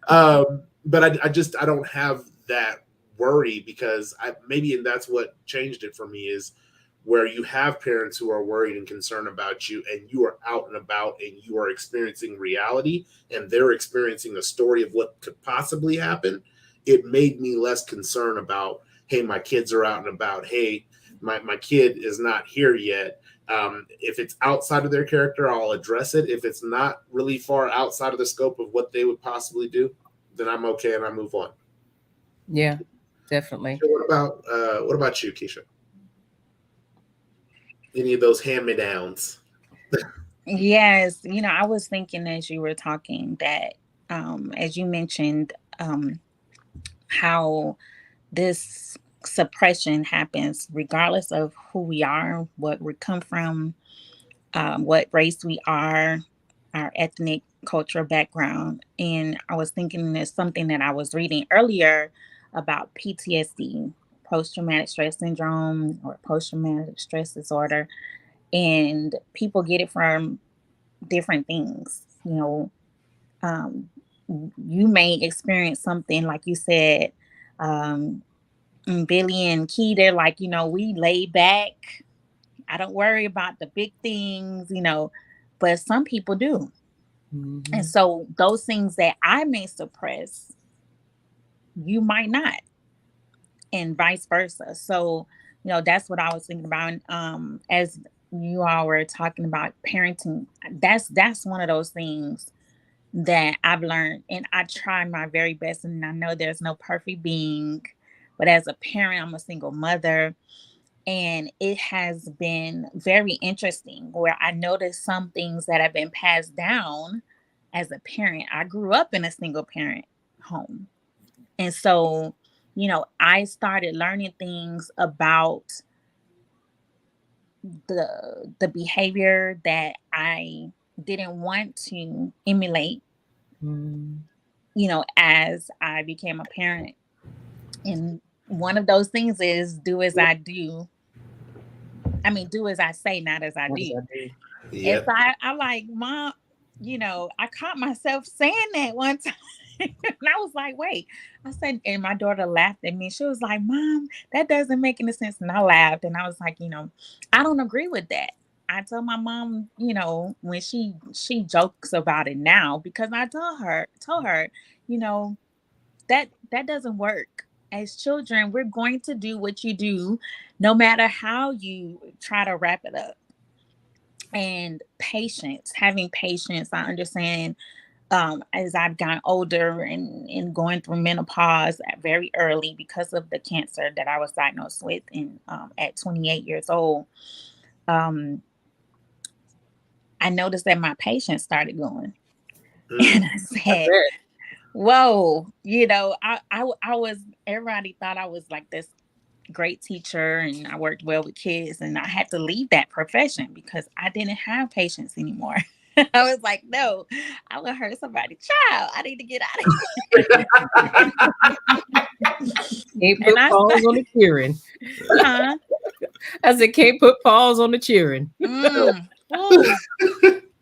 But I don't have that worry, because and that's what changed it for me, is where you have parents who are worried and concerned about you, and you are out and about and you are experiencing reality, and they're experiencing a story of what could possibly happen. It made me less concerned about, hey, my kids are out and about. Hey, my kid is not here yet. If it's outside of their character, I'll address it. If it's not really far outside of the scope of what they would possibly do, then I'm okay and I move on. Yeah, definitely. So what about you, Keesha? Any of those hand-me-downs? Yes, I was thinking as you were talking that, as you mentioned, how this suppression happens regardless of who we are, what we come from, what race we are, our ethnic cultural background. And I was thinking there's something that I was reading earlier about PTSD, post-traumatic stress syndrome, or post-traumatic stress disorder. And people get it from different things. You may experience something like you said, Billy and Key, they're like, we lay back. I don't worry about the big things, but some people do. And so those things that I may suppress, you might not, and vice versa. So, that's what I was thinking about. As you all were talking about parenting, that's one of those things that I've learned, and I try my very best. And I know there's no perfect being, but as a parent, I'm a single mother, and it has been very interesting where I noticed some things that have been passed down as a parent. I grew up in a single parent home. And so, I started learning things about the behavior that I didn't want to emulate, as I became a parent. And one of those things is do as I do. I mean, do as I say, not as I do. Yep. And so I'm like, Mom, I caught myself saying that one time. And I was like, wait. I said, and my daughter laughed at me. She was like, Mom, that doesn't make any sense. And I laughed. And I was like, I don't agree with that. I told my mom, when she jokes about it now, because I told her, that doesn't work. As children, we're going to do what you do, no matter how you try to wrap it up. And patience, having patience. I understand, as I've gotten older and going through menopause very early because of the cancer that I was diagnosed with at 28 years old. I noticed that my patience started going. And I said, whoa, I was, everybody thought I was like this great teacher and I worked well with kids, and I had to leave that profession because I didn't have patience anymore. I was like, no, I will hurt somebody's child. I need to get out of here. Can't put pause on the cheering. Huh? I said, can't put pause on the cheering.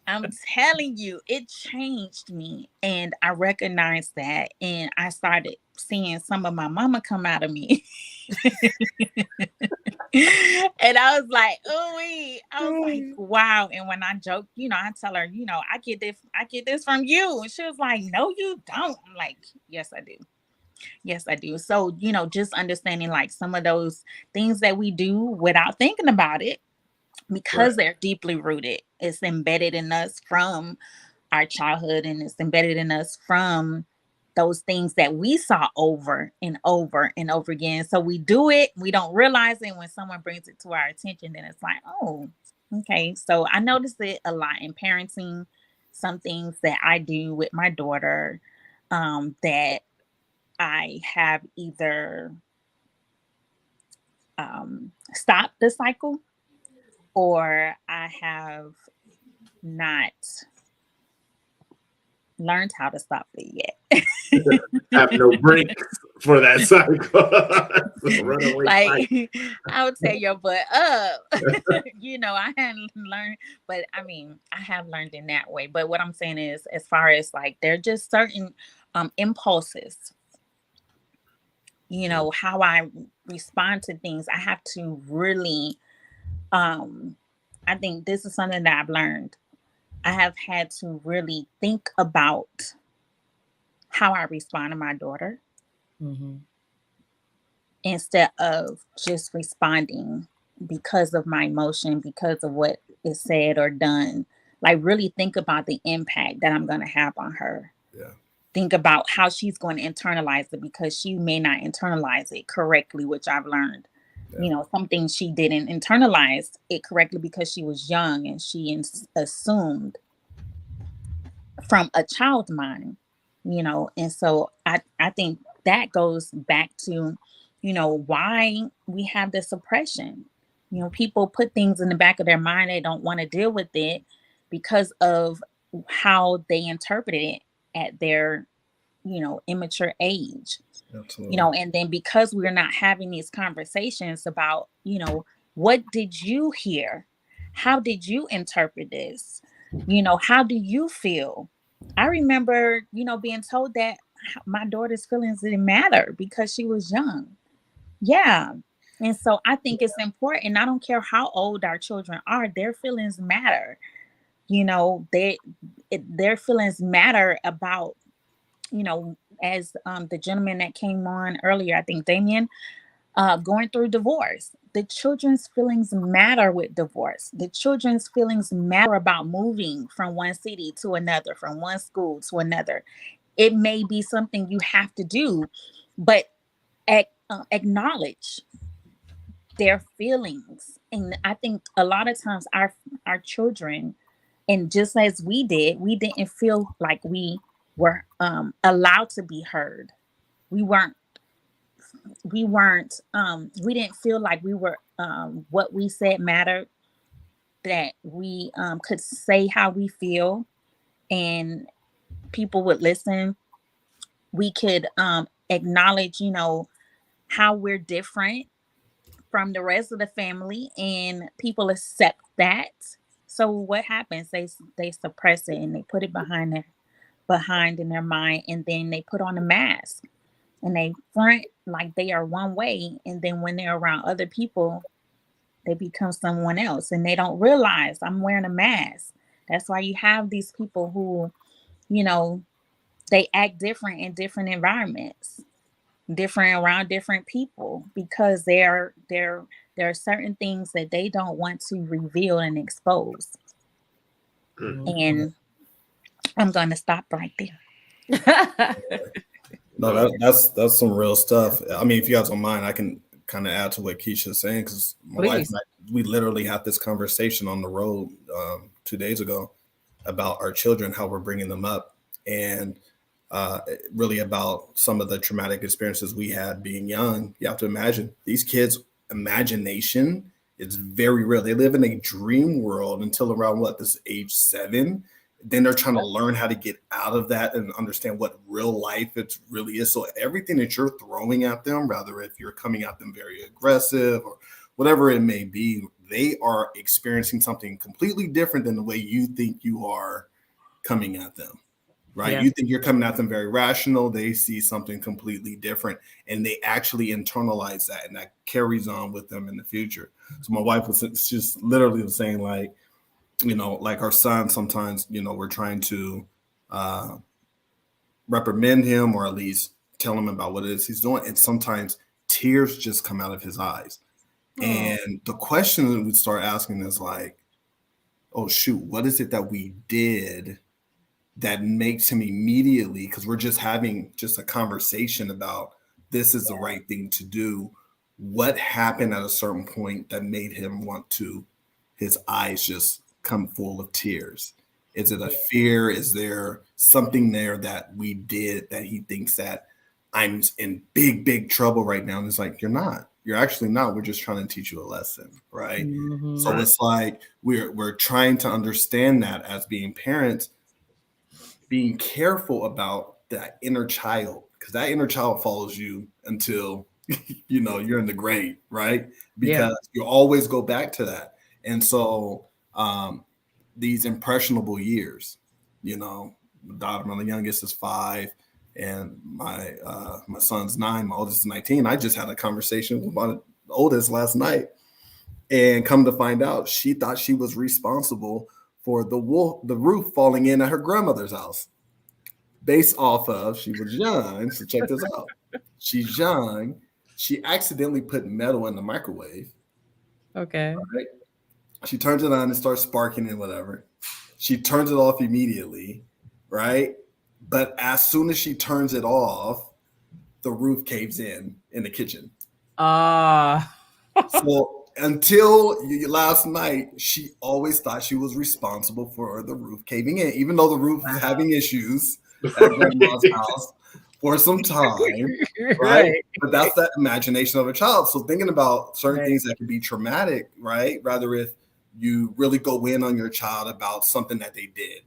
I'm telling you, it changed me. And I recognized that. And I started seeing some of my mama come out of me. And I was like, I was like, wow. And when I joke, I tell her, I get this from you. And she was like, no, you don't. I'm like, yes, I do. Yes, I do. So, just understanding like some of those things that we do without thinking about it, because they're deeply rooted. It's embedded in us from our childhood, and it's embedded in us from those things that we saw over and over and over again. So we do it, we don't realize it. When someone brings it to our attention, then it's like, oh, okay. So I noticed it a lot in parenting. Some things that I do with my daughter, that I have either stopped the cycle or I have not learned how to stop it yet. Have no brakes for that cycle. Runaway Like cycle. I would tear your butt up. I hadn't learned, but I mean, I have learned in that way. But what I'm saying is, as far as like, there are just certain impulses. How I respond to things. I have to really. I think this is something that I've learned. I have had to really think about how I respond to my daughter. Mm-hmm. Instead of just responding because of my emotion, because of what is said or done. Like, really think about the impact that I'm going to have on her. Yeah. Think about how she's going to internalize it, because she may not internalize it correctly, which I've learned. Yeah. Some things she didn't internalize it correctly because she was young and she assumed from a child's mind, and so I think that goes back to, why we have the suppression. People put things in the back of their mind. They don't want to deal with it because of how they interpreted it at their, immature age. Absolutely. And then because we're not having these conversations about, what did you hear? How did you interpret this? How do you feel? I remember, being told that my daughter's feelings didn't matter because she was young. Yeah. And so I think it's important. I don't care how old our children are, their feelings matter. Their feelings matter about, as the gentleman that came on earlier, I think Damien, going through divorce. The children's feelings matter with divorce. The children's feelings matter about moving from one city to another, from one school to another. It may be something you have to do, but acknowledge their feelings. And I think a lot of times our children, and just as we didn't feel like we were allowed to be heard. We didn't feel like we were what we said mattered, that we could say how we feel and people would listen. We could acknowledge, how we're different from the rest of the family, and people accept that. So what happens? They suppress it and they put it behind in their mind, and then they put on a mask and they front like they are one way, and then when they're around other people, they become someone else, and they don't realize I'm wearing a mask. That's why you have these people who, they act different in different environments, different around different people, because there are certain things that they don't want to reveal and expose. Mm-hmm. And I'm going to stop right there. No, that's some real stuff. I mean, if you guys don't mind, I can kind of add to what Keesha's saying, because my wife and I, we literally had this conversation on the road 2 days ago about our children, how we're bringing them up, and really about some of the traumatic experiences we had being young. You have to imagine these kids' imagination is very real. They live in a dream world until around this age 7. Then they're trying to learn how to get out of that and understand what real life it really is. So everything that you're throwing at them, rather if you're coming at them very aggressive or whatever it may be, they are experiencing something completely different than the way you think you are coming at them, right? Yeah. You think you're coming at them very rational. They see something completely different, and they actually internalize that, and that carries on with them in the future. So my wife was just literally saying, like, like our son, sometimes, we're trying to reprimand him or at least tell him about what it is he's doing. And sometimes tears just come out of his eyes. Oh. And the question that we start asking is like, oh, shoot, what is it that we did that makes him immediately, because we're just having just a conversation about this is the right thing to do. What happened at a certain point that made him want to, his eyes just come full of tears? Is it a fear? Is there something there that we did that he thinks that I'm in big trouble right now? And it's like, you're not. You're actually not. We're just trying to teach you a lesson, right? Mhm. So it's like we're trying to understand that as being parents, being careful about that inner child, because that inner child follows you until you're in the grave, right? Because you always go back to that. And so these impressionable years, my youngest is 5 and my son's 9, my oldest is 19. I just had a conversation with my oldest last night, and come to find out, she thought she was responsible for the roof falling in at her grandmother's house, based off of she was young. So check this out. She's young. She accidentally put metal in the microwave. Okay. Right? She turns it on and starts sparking and whatever. She turns it off immediately, right? But as soon as she turns it off, the roof caves in the kitchen. So until last night, she always thought she was responsible for the roof caving in, even though the roof was having issues at grandma's house for some time, right? But that's that imagination of a child. So thinking about certain things that can be traumatic, right? Rather if you really go in on your child about something that they did,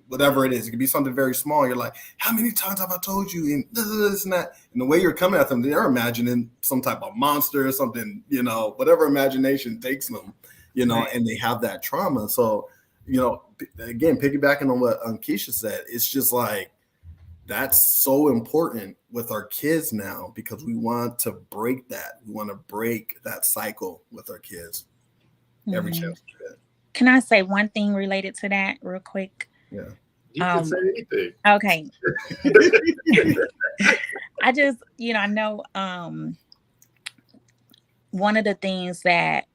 whatever it is. It could be something very small. You're like, how many times have I told you? And this and that. And the way you're coming at them, they're imagining some type of monster or something, whatever imagination takes them, and they have that trauma. So, again, piggybacking on what Keesha said, it's just like, that's so important with our kids now, because we want to break that. We want to break that cycle with our kids every chance we get. Can I say one thing related to that real quick? Yeah. You can say anything. Okay. I just, I know one of the things that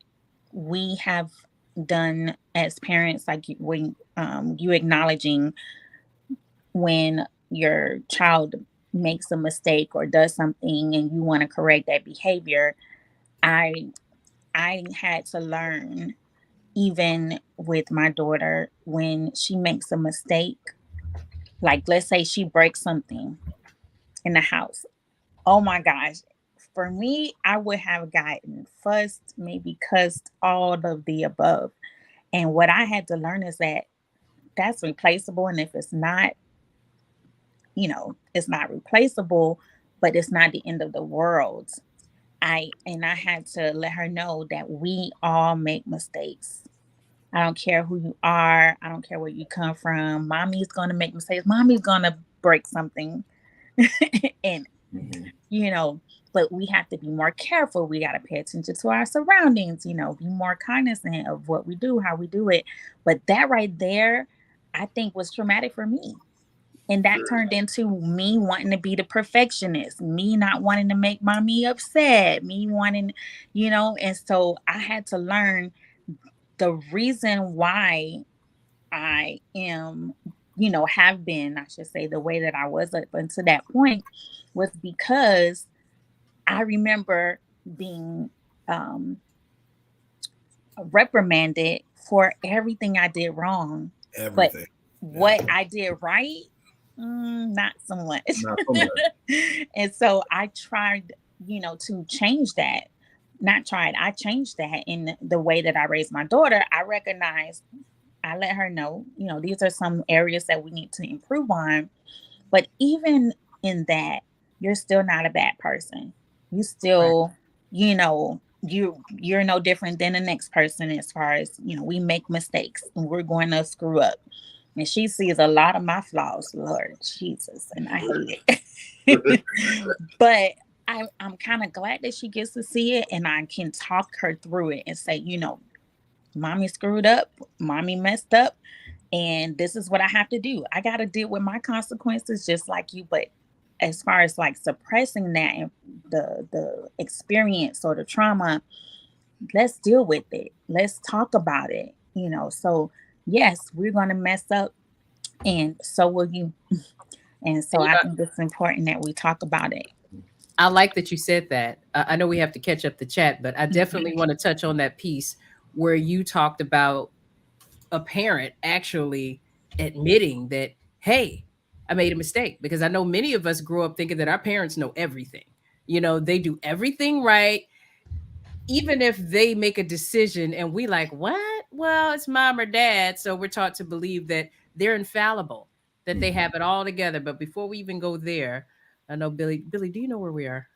we have done as parents, like when you acknowledging when your child makes a mistake or does something and you want to correct that behavior, I had to learn, even with my daughter, when she makes a mistake, like let's say she breaks something in the house. Oh my gosh. For me, I would have gotten fussed, maybe cussed, all of the above. And what I had to learn is that that's replaceable. And if it's not, it's not replaceable, but it's not the end of the world. I had to let her know that we all make mistakes. I don't care who you are. I don't care where you come from. Mommy's going to make mistakes. Mommy's going to break something. And, but we have to be more careful. We got to pay attention to our surroundings, be more cognizant of what we do, how we do it. But that right there, I think was traumatic for me. And that turned into me wanting to be the perfectionist, me not wanting to make mommy upset, me wanting, and so I had to learn the reason why I am, have been, I should say, the way that I was up until that point was because I remember being reprimanded for everything I did wrong. Everything. But what I did right, not so much. Not so much. And so I tried, to change that. Not tried. I changed that in the way that I raised my daughter. I recognized, I let her know, these are some areas that we need to improve on. But even in that, you're still not a bad person. You still, you're no different than the next person as far as, we make mistakes and we're going to screw up. And she sees a lot of my flaws, Lord Jesus, and I hate it. But I'm kind of glad that she gets to see it, and I can talk her through it and say, mommy screwed up, mommy messed up, and this is what I have to do. I got to deal with my consequences just like you. But as far as like suppressing that and the experience or the trauma, let's deal with it. Let's talk about it, So yes, we're going to mess up, and so will you. And so I think it's important that we talk about it. I like that you said that. I know we have to catch up the chat, but I definitely want to touch on that piece where you talked about a parent actually admitting that, hey, I made a mistake. Because I know many of us grew up thinking that our parents know everything. They do everything right. Even if they make a decision and we like, what? Well, it's mom or dad. So we're taught to believe that they're infallible, that they have it all together. But before we even go there, I know Billy, do you know where we are?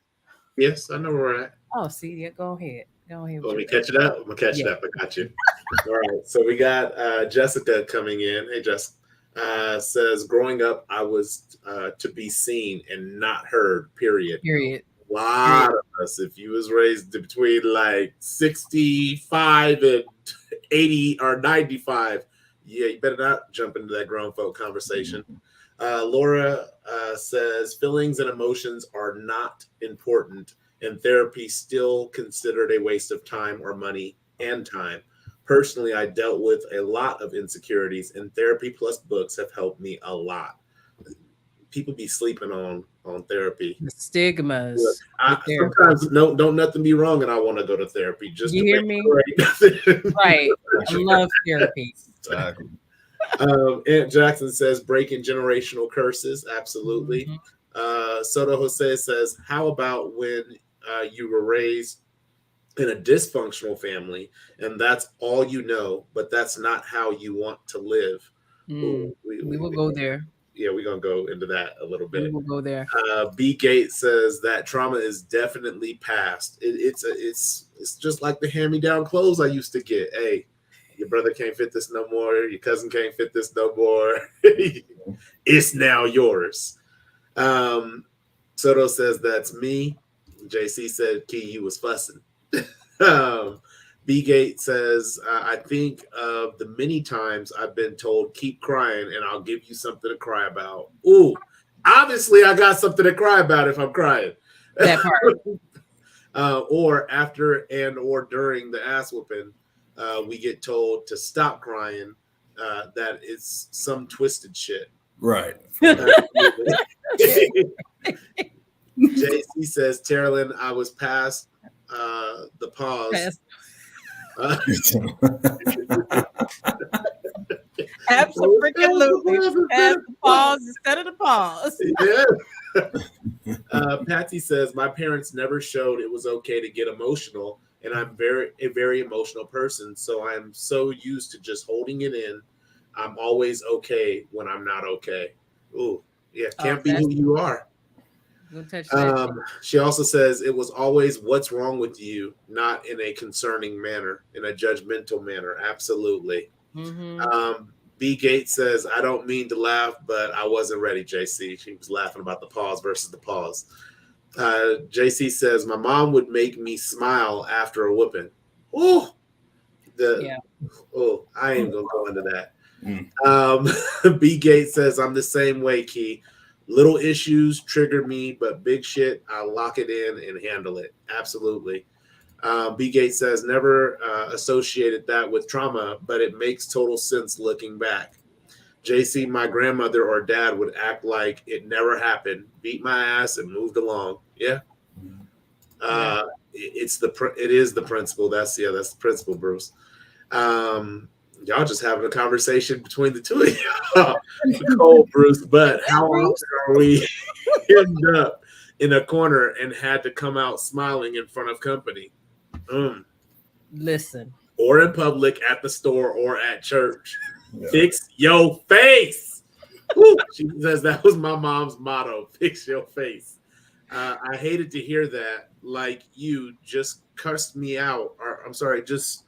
Yes, I know where we're at. Oh, see, yeah, go ahead. Go ahead. Let me catch it up. I'm gonna catch it up. I got you. All right. So we got Jessica coming in. Hey, Jess. Says, growing up, I was to be seen and not heard. Period. Period. A lot of us. If you was raised between like 65 and 80 or 95, yeah, you better not jump into that grown folk conversation. Laura says, feelings and emotions are not important, and therapy still considered a waste of time or money and time. Personally, I dealt with a lot of insecurities, and therapy plus books have helped me a lot. People be sleeping on therapy. The stigmas. Look, sometimes don't nothing be wrong, and I want to go to therapy. Just you to hear me? Right. I love therapy. Exactly. Aunt Jackson says, breaking generational curses. Absolutely. Soto Jose says, how about when you were raised in a dysfunctional family and that's all you know, but that's not how you want to live? We will go there. Yeah, we're going to go into that a little bit. We will go there. B. Gates says that trauma is definitely past. It's just like the hand-me-down clothes I used to get. Hey, your brother can't fit this no more. Your cousin can't fit this no more. It's now yours. Soto says that's me. JC said, Key, you was fussing. B. Gate says, I think of the many times I've been told, keep crying and I'll give you something to cry about. Ooh, obviously I got something to cry about if I'm crying. That part. Or after and or during the ass whooping, we get told to stop crying, that it's some twisted shit. Right. JC says, Taralyn, I was past the pause. Absolutely. Past the pause instead of the pause. Yeah. Patsy says, my parents never showed it was okay to get emotional, and I'm a very emotional person, so I'm so used to just holding it in. I'm always okay when I'm not okay. Ooh, yeah, can't be who you are. She also says it was always what's wrong with you, not in a concerning manner, in a judgmental manner. Absolutely. B. Gates says, I don't mean to laugh, but I wasn't ready, JC. She was laughing about the pause versus the pause. JC says, my mom would make me smile after a whooping. Oh, I ain't gonna go into that. B. Gates says, I'm the same way, Key. Little issues trigger me, but big shit, I lock it in and handle it. Absolutely. B. Gates says, never associated that with trauma, but it makes total sense looking back. JC, my grandmother or dad would act like it never happened, beat my ass, and moved along. Yeah. It is the principle. That's the principle, Bruce. Y'all just having a conversation between the two of y'all. Nicole, Bruce, but how often are we end up in a corner and had to come out smiling in front of company? Listen. Or in public, at the store, or at church. Yeah. Fix your face. She says that was my mom's motto. Fix your face. I hated to hear that. Like, you just cursed me out. Or I'm sorry, just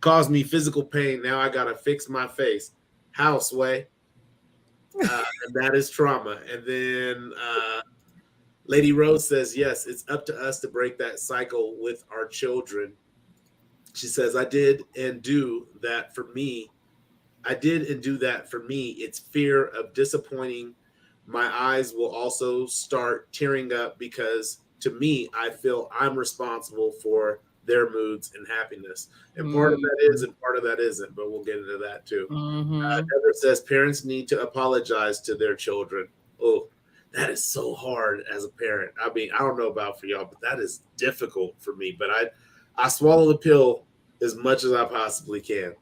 caused me physical pain. Now I gotta fix my face. Houseway. And that is trauma. And then Lady Rose says, yes, it's up to us to break that cycle with our children. She says, I did and do that for me. It's fear of disappointing. My eyes will also start tearing up because to me, I feel I'm responsible for their moods and happiness. And part of that is and part of that isn't, but we'll get into that too. Heather says parents need to apologize to their children. Oh, that is so hard as a parent. I mean, I don't know about for y'all, but that is difficult for me. But I swallow the pill as much as I possibly can.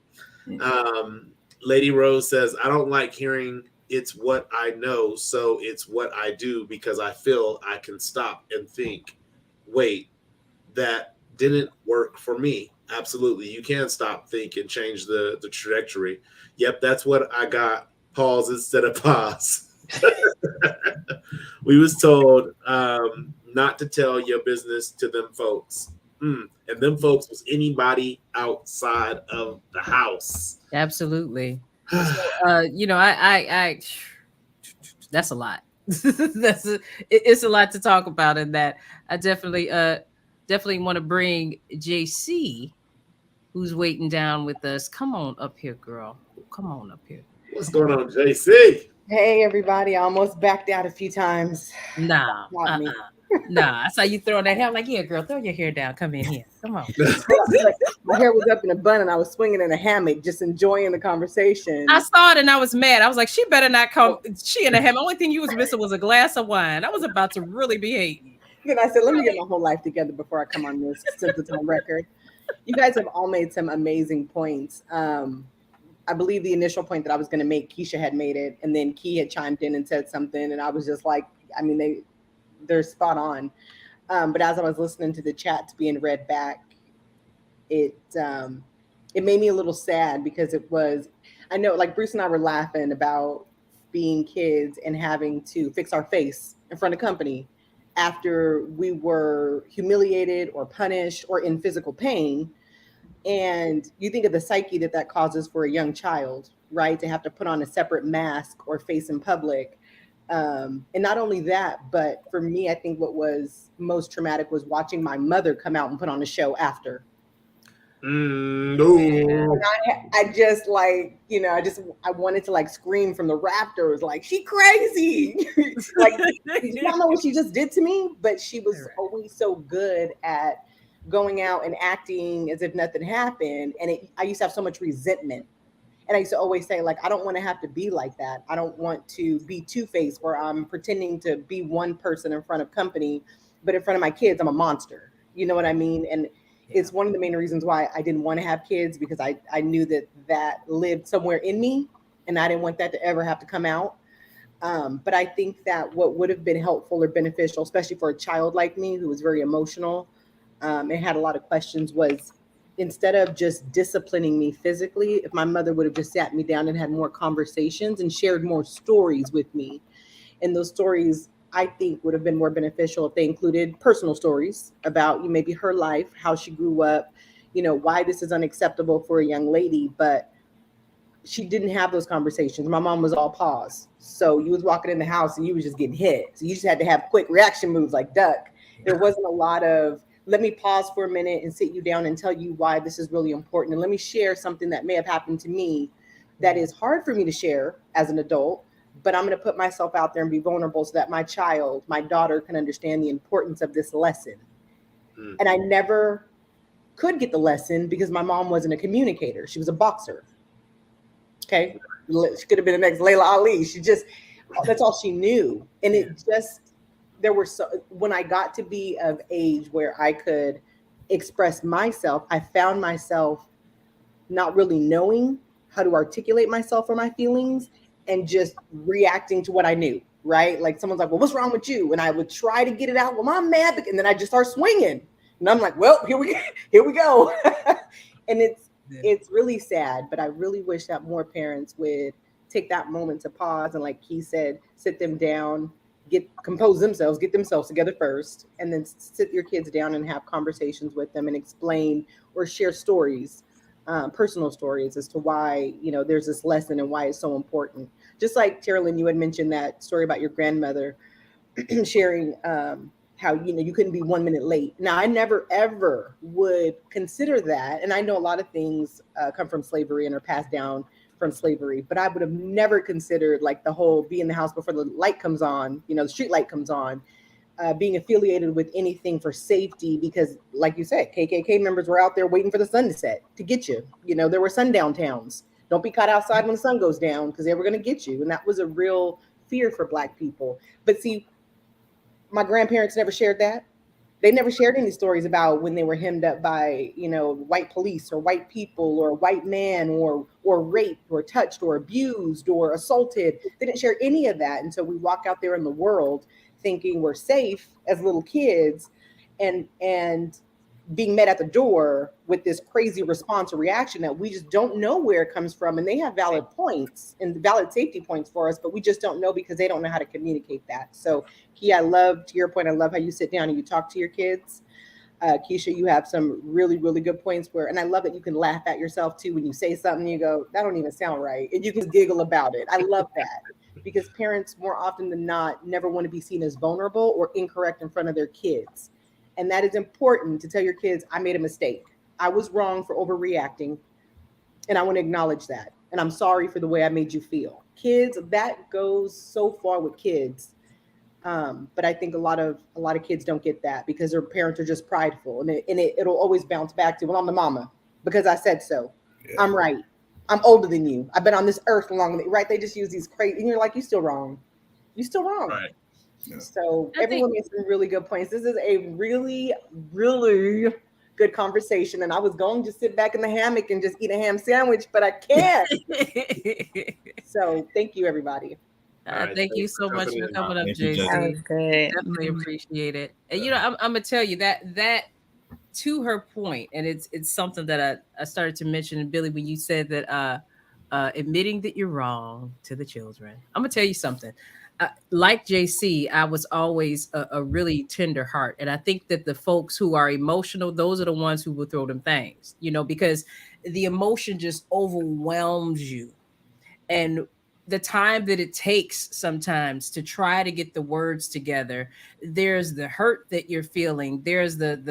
Lady Rose says, I don't like hearing it's what I know, so it's what I do because I feel I can stop and think, wait, that didn't work for me. Absolutely. You can stop, think, and change the trajectory. Yep, that's what I got. Pause instead of pause. We was told not to tell your business to them folks. And them folks was anybody outside of the house. Absolutely. So, you know, I that's a lot. It's a lot to talk about in that. I definitely want to bring JC, who's waiting down with us. Come on up here, girl. Come on up here. What's going on, JC? Hey, everybody. I almost backed out a few times. Nah. Nah, I saw you throwing that hair. I'm like, yeah, girl, throw your hair down. Come in here. Come on. My hair was up in a bun and I was swinging in a hammock, just enjoying the conversation. I saw it and I was mad. I was like, she better not come. She in a hammock. Only thing you was missing was a glass of wine. I was about to really be hating. And I said, let me get my whole life together before I come on this, since it's on record. You guys have all made some amazing points. I believe the initial point that I was going to make, Keesha had made it, and then Key had chimed in and said something, and I was just like, I mean, they're spot on. But as I was listening to the chats being read back, it made me a little sad because it was, I know, like Bruce and I were laughing about being kids and having to fix our face in front of company after we were humiliated or punished or in physical pain. And you think of the psyche that causes for a young child, right? To have to put on a separate mask or face in public. And not only that, but for me, I think what was most traumatic was watching my mother come out and put on a show after. No. I just like, you know, I wanted to like scream from the rafters, like, she crazy. Like, you don't know what she just did to me, but she was always so good at going out and acting as if nothing happened. And I used to have so much resentment. And I used to always say, like, I don't want to have to be like that. I don't want to be two-faced where I'm pretending to be one person in front of company, but in front of my kids, I'm a monster. You know what I mean? And it's one of the main reasons why I didn't want to have kids, because I knew that lived somewhere in me and I didn't want that to ever have to come out. But I think that what would have been helpful or beneficial, especially for a child like me who was very emotional and had a lot of questions, was instead of just disciplining me physically, if my mother would have just sat me down and had more conversations and shared more stories with me. And those stories, I think, would have been more beneficial if they included personal stories about maybe her life, how she grew up, you know, why this is unacceptable for a young lady. But she didn't have those conversations. My mom was all pause. So you was walking in the house and you was just getting hit. So you just had to have quick reaction moves like duck. There wasn't a lot of, let me pause for a minute and sit you down and tell you why this is really important. And let me share something that may have happened to me that is hard for me to share as an adult, but I'm going to put myself out there and be vulnerable so that my child, my daughter, can understand the importance of this lesson. And I never could get the lesson because my mom wasn't a communicator. She was a boxer. Okay. She could have been the next Layla Ali. That's all she knew. And it just, when I got to be of age where I could express myself, I found myself not really knowing how to articulate myself or my feelings and just reacting to what I knew, right? Like someone's like, well, what's wrong with you? And I would try to get it out. Well, I'm mad. And then I just start swinging. And I'm like, well, here we go. And it's really sad, but I really wish that more parents would take that moment to pause and, like Key said, sit them down, compose themselves, get themselves together first, and then sit your kids down and have conversations with them and explain or share stories, personal stories as to why, you know, there's this lesson and why it's so important. Just like Taralyn, you had mentioned that story about your grandmother sharing how, you know, you couldn't be 1 minute late. Now, I never, ever would consider that. And I know a lot of things come from slavery and are passed down from slavery, but I would have never considered like the whole be in the house before the light comes on, you know, the street light comes on, being affiliated with anything for safety, because like you said, KKK members were out there waiting for the sun to set to get you. You know, there were sundown towns. Don't be caught outside when the sun goes down because they were going to get you. And that was a real fear for Black people. But see, my grandparents never shared that. They never shared any stories about when they were hemmed up by, white police or white people or a white man or raped or touched or abused or assaulted. They didn't share any of that. And so we walk out there in the world thinking we're safe as little kids, and being met at the door with this crazy response or reaction that we just don't know where it comes from. And they have valid points and valid safety points for us, but we just don't know because they don't know how to communicate that. So Key, to your point, I love how you sit down and you talk to your kids. Keesha, you have some really, really good points and I love that you can laugh at yourself too. When you say something, you go, that don't even sound right. And you can giggle about it. I love that because parents more often than not never want to be seen as vulnerable or incorrect in front of their kids. And that is important to tell your kids, I made a mistake. I was wrong for overreacting. And I want to acknowledge that. And I'm sorry for the way I made you feel. Kids, that goes so far with kids. But I think a lot of kids don't get that because their parents are just prideful. And it'll always bounce back to, well, I'm the mama because I said so. Yeah. I'm right. I'm older than you. I've been on this earth longer than you. Right? They just use these crazy, and you're like, you're still wrong. You're still wrong. Right. Yeah. So everyone made some really good points. This is a really, really good conversation. And I was going to sit back in the hammock and just eat a ham sandwich, but I can't. So thank you, everybody. Right, thank you so much for coming up, JC. That was good. Definitely appreciate it. And I'm gonna tell you that to her point, and it's something that I started to mention, Billy, when you said that admitting that you're wrong to the children. I'm gonna tell you something. Like JC, I was always a really tender heart. And I think that the folks who are emotional, those are the ones who will throw them things, because the emotion just overwhelms you. And the time that it takes sometimes to try to get the words together, there's the hurt that you're feeling. There's it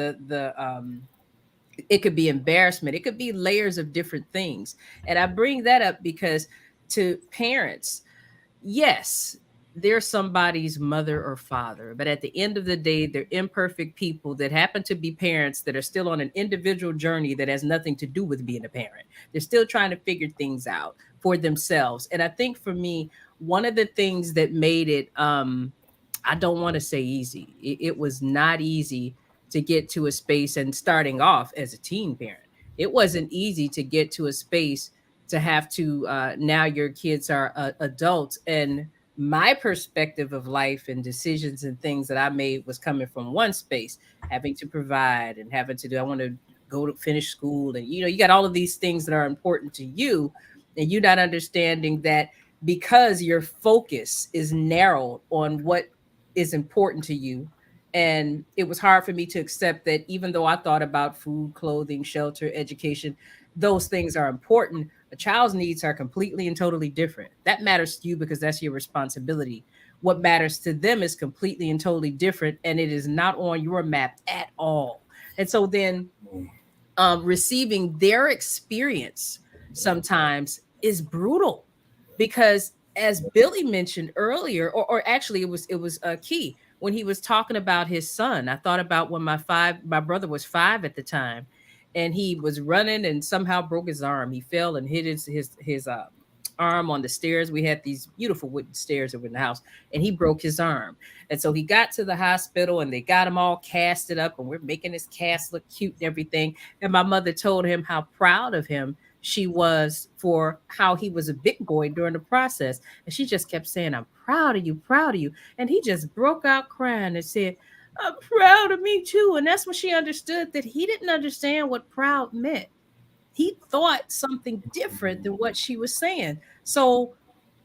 could be embarrassment. It could be layers of different things. And I bring that up because to parents, yes, they're somebody's mother or father, but at the end of the day, they're imperfect people that happen to be parents that are still on an individual journey that has nothing to do with being a parent. They're still trying to figure things out for themselves. And I think for me, one of the things that made it, I don't want to say easy. It was not easy to get to a space, and starting off as a teen parent, it wasn't easy to get to a space to have to, now your kids are adults, and my perspective of life and decisions and things that I made was coming from one space, having to provide and having to do, I want to go to finish school. And, you got all of these things that are important to you, and you're not understanding that because your focus is narrowed on what is important to you. And it was hard for me to accept that even though I thought about food, clothing, shelter, education, those things are important. A child's needs are completely and totally different. That matters to you because that's your responsibility. What matters to them is completely and totally different, and it is not on your map at all. And so then receiving their experience sometimes is brutal because, as Billy mentioned earlier, or actually it was Key, when he was talking about his son. I thought about when my brother was 5 at the time, and he was running and somehow broke his arm. He fell and hit his arm on the stairs. We had these beautiful wooden stairs over in the house, and he broke his arm. And so he got to the hospital, and they got him all casted up, and we're making his cast look cute and everything. And my mother told him how proud of him she was for how he was a big boy during the process. And she just kept saying, I'm proud of you, proud of you. And he just broke out crying and said, I'm proud of me too. And that's when she understood that he didn't understand what proud meant. He thought something different than what she was saying. So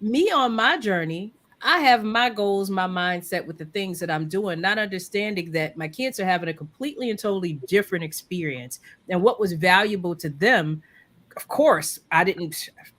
me on my journey, I have my goals, my mindset with the things that I'm doing, not understanding that my kids are having a completely and totally different experience. And what was valuable to them, of course,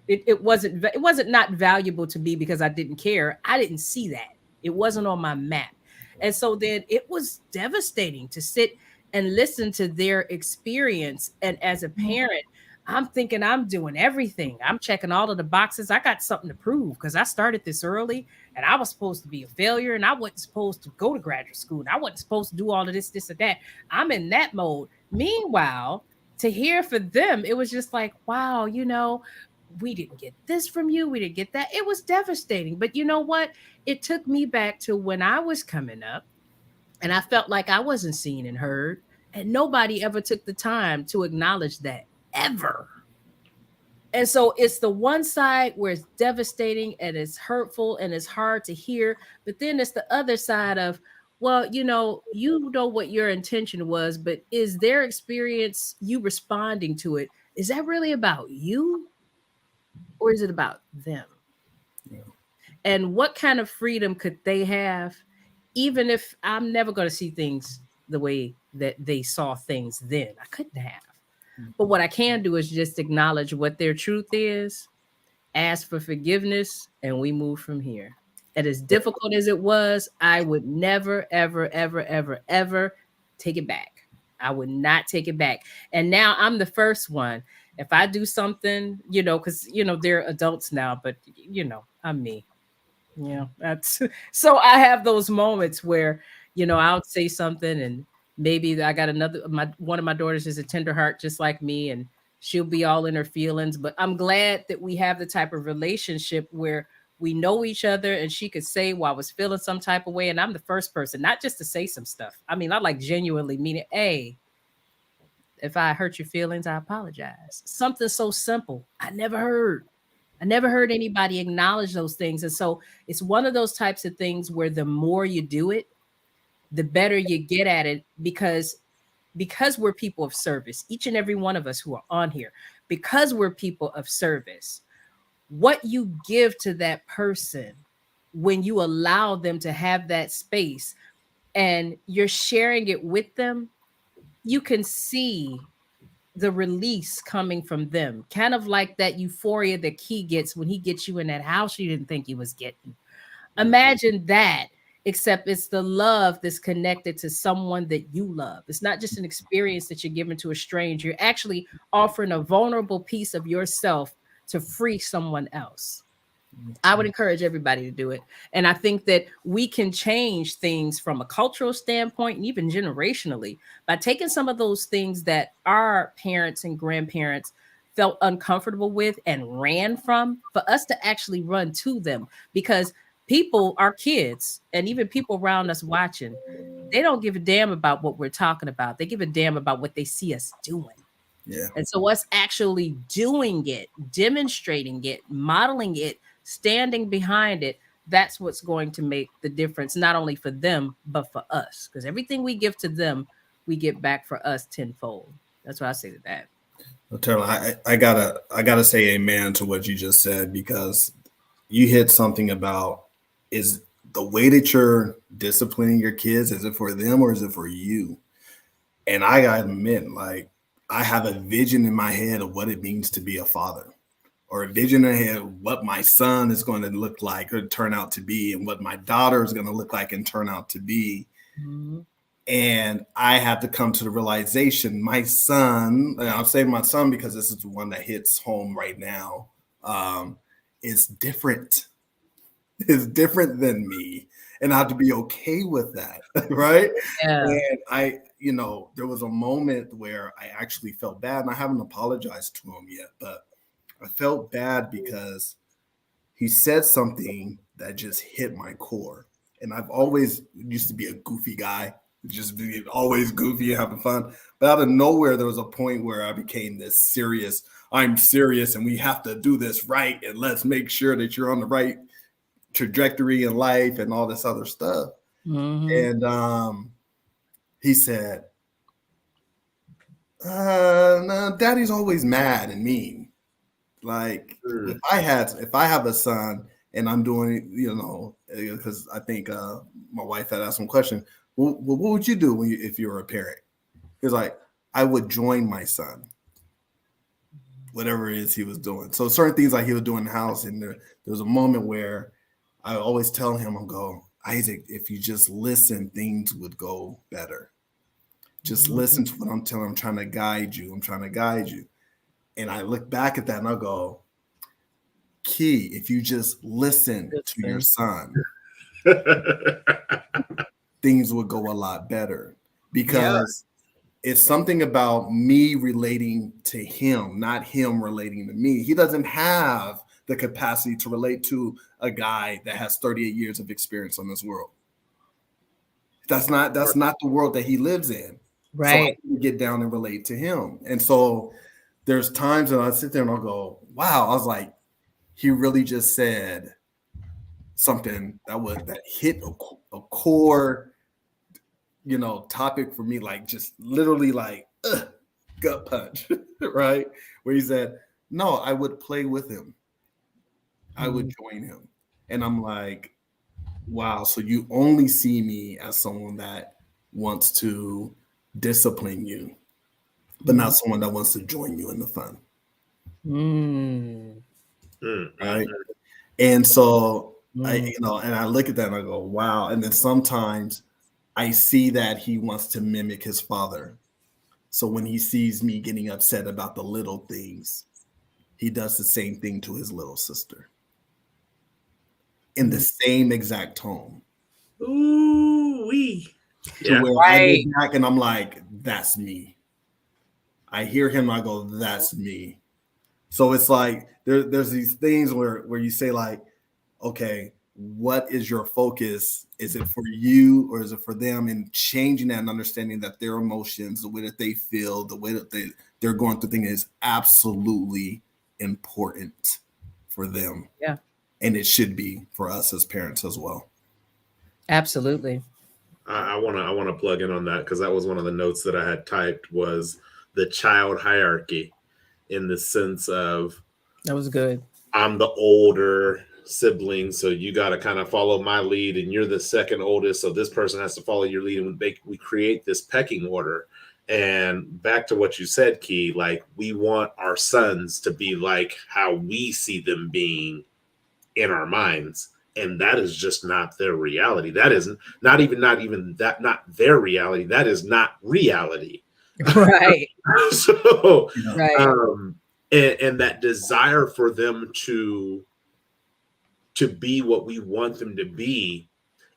it wasn't not valuable to me because I didn't care. I didn't see that. It wasn't on my map. And so then it was devastating to sit and listen to their experience. And as a parent, I'm thinking I'm doing everything. I'm checking all of the boxes. I got something to prove because I started this early and I was supposed to be a failure and I wasn't supposed to go to graduate school. And I wasn't supposed to do all of this, or that. I'm in that mode. Meanwhile, to hear for them, it was just like, wow, we didn't get this from you. We didn't get that. It was devastating. But you know what? It took me back to when I was coming up And I felt like I wasn't seen and heard. And nobody ever took the time to acknowledge that, ever. And so it's the one side where it's devastating and it's hurtful and it's hard to hear. But then it's the other side of, well, you know what your intention was, but is their experience, you responding to it, is that really about you or is it about them? Yeah. And what kind of freedom could they have, even if I'm never going to see things the way that they saw things then? I couldn't have. But what I can do is just acknowledge what their truth is, ask for forgiveness, and we move from here. And as difficult as it was, I would never, ever, ever, ever, ever take it back. I would not take it back. And now I'm the first one. If I do something, because, they're adults now, but, I'm me. That's so I have those moments where, I'll say something and maybe I got one of my daughters is a tender heart just like me, and she'll be all in her feelings. But I'm glad that we have the type of relationship where we know each other and she could say, well, I was feeling some type of way. And I'm the first person, not just to say some stuff. I mean, I like genuinely mean it. Hey, if I hurt your feelings, I apologize. Something so simple. I never heard anybody acknowledge those things. And so it's one of those types of things where the more you do it, the better you get at it, because we're people of service, each and every one of us who are on here, because we're people of service, what you give to that person when you allow them to have that space and you're sharing it with them, you can see the release coming from them, kind of like that euphoria that Key gets when he gets you in that house you didn't think he was getting. Imagine that, except it's the love that's connected to someone that you love. It's not just an experience that you're giving to a stranger. You're actually offering a vulnerable piece of yourself to free someone else. I would encourage everybody to do it. And I think that we can change things from a cultural standpoint and even generationally by taking some of those things that our parents and grandparents felt uncomfortable with and ran from, for us to actually run to them. Because people, our kids, and even people around us watching, they don't give a damn about what we're talking about. They give a damn about what they see us doing. Yeah. And so us actually doing it, demonstrating it, modeling it, standing behind it, that's what's going to make the difference, not only for them, but for us. Because everything we give to them, we get back for us tenfold. That's what I say to that. Well, Taralyn, I gotta say amen to what you just said, because you hit something about, is the way that you're disciplining your kids, is it for them or is it for you? And I gotta admit, like, I have a vision in my head of what it means to be a father, or a vision in my head of what my son is going to look like or turn out to be, and what my daughter is going to look like and turn out to be. Mm-hmm. And I have to come to the realization, my son, and I'll say my son because this is the one that hits home right now, is different. Is different than me. And I have to be okay with that, right? Yeah. And there was a moment where I actually felt bad, and I haven't apologized to him yet, but I felt bad because he said something that just hit my core. And I've always used to be a goofy guy, just be always goofy and having fun. But out of nowhere, there was a point where I became this serious. I'm serious, and we have to do this right, and let's make sure that you're on the right trajectory in life and all this other stuff. Mm-hmm. And he said, no, Daddy's always mad and mean. Like, if I have a son and I'm doing, because I think my wife had asked him a question, well, what would you do if you were a parent? He was like, I would join my son, whatever it is he was doing. So certain things like he was doing in the house, and there was a moment where I always tell him, Isaac, if you just listen, things would go better. Just listen to what I'm telling you. I'm trying to guide you. And I look back at that and I go, Key, if you just listen to your son, things would go a lot better, because it's something about me relating to him, not him relating to me. He doesn't have the capacity to relate to a guy that has 38 years of experience on this world. That's not the world that he lives in. Right. So I can get down and relate to him. And so there's times that I sit there and I'll go, wow, I was like, he really just said something that hit a core, topic for me, like just literally like gut punch, right? Where he said, no, I would play with him. I would join him. And I'm like, wow, so you only see me as someone that wants to discipline you, but not someone that wants to join you in the fun. Right? And so and I look at that and I go, wow. And then sometimes I see that he wants to mimic his father. So when he sees me getting upset about the little things, he does the same thing to his little sister in the same exact tone. Ooh-wee. To where I look back and I'm like, that's me. I hear him, I go, that's me. So it's like there's these things where you say like, okay, what is your focus? Is it for you or is it for them? And changing that and understanding that their emotions, the way that they feel, the way that they're going through things is absolutely important for them. Yeah. And it should be for us as parents as well. Absolutely. I want to plug in on that because that was one of the notes that I had typed was the child hierarchy, in the sense of that was good. I'm the older sibling, so you got to kind of follow my lead, and you're the second oldest, so this person has to follow your lead, and we create this pecking order. And back to what you said, Key, like we want our sons to be like how we see them being in our minds. And that is just not their reality. That isn't not their reality. That is not reality. Right. So, right. And that desire for them to be what we want them to be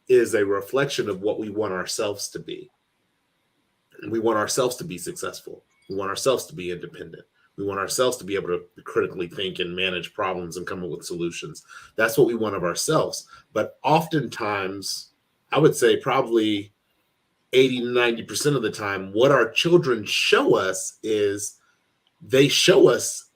is a reflection of what we want ourselves to be. And we want ourselves to be successful. We want ourselves to be independent. We want ourselves to be able to critically think and manage problems and come up with solutions. That's what we want of ourselves. But oftentimes, I would say probably 80, 90% of the time, what our children show us is they show us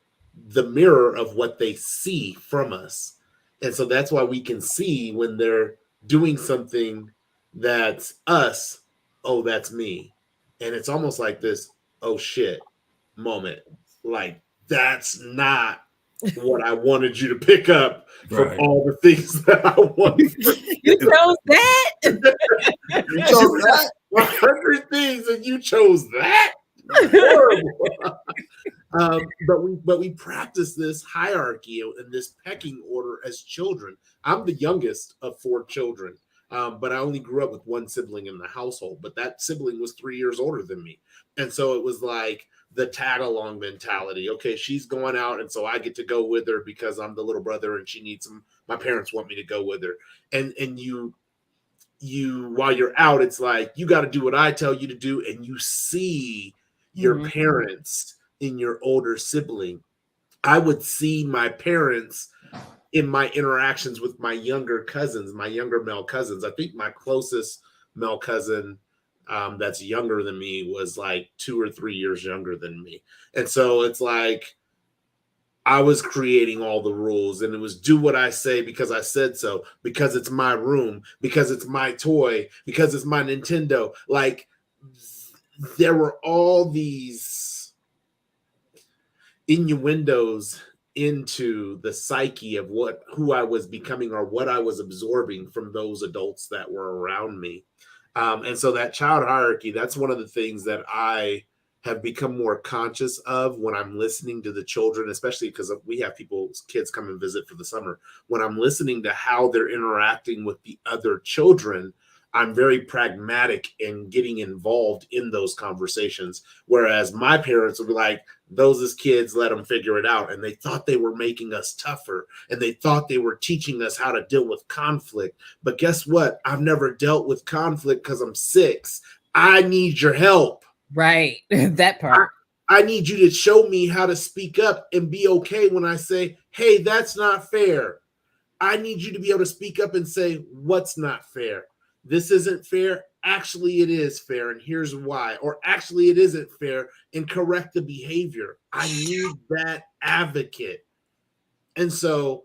the mirror of what they see from us. And so that's why we can see when they're doing something that's us, oh, that's me. And it's almost like this, oh shit moment. Like, that's not what I wanted you to pick up from all the things that I wanted. You chose that? You chose that? 100 things and you chose that? But we practice this hierarchy and this pecking order as children. I'm the youngest of 4 children, but I only grew up with one sibling in the household. But that sibling was 3 years older than me, and so it was like the tag along mentality. Okay, she's going out, and so I get to go with her because I'm the little brother, and she needs some. My parents want me to go with her, and you while you're out, it's like you got to do what I tell you to do, and you see your parents in your older sibling. I would see my parents in my interactions with my younger cousins, my younger male cousins. I think my closest male cousin that's younger than me was like 2 or 3 years younger than me. And so it's like I was creating all the rules, and it was do what I say because I said so, because it's my room, because it's my toy, because it's my Nintendo. Like there were all these innuendos into the psyche of who I was becoming or what I was absorbing from those adults that were around me. And so that child hierarchy, that's one of the things that I have become more conscious of when I'm listening to the children, especially because we have kids come and visit for the summer. When I'm listening to how they're interacting with the other children, I'm very pragmatic in getting involved in those conversations. Whereas my parents would be like, those as kids, let them figure it out. And they thought they were making us tougher. And they thought they were teaching us how to deal with conflict. But guess what? I've never dealt with conflict because I'm 6. I need your help. Right. That part. I need you to show me how to speak up and be okay when I say, hey, that's not fair. I need you to be able to speak up and say, what's not fair? This isn't fair. actually it is fair and here's why, or actually it isn't fair, and correct the behavior. I need that advocate. And so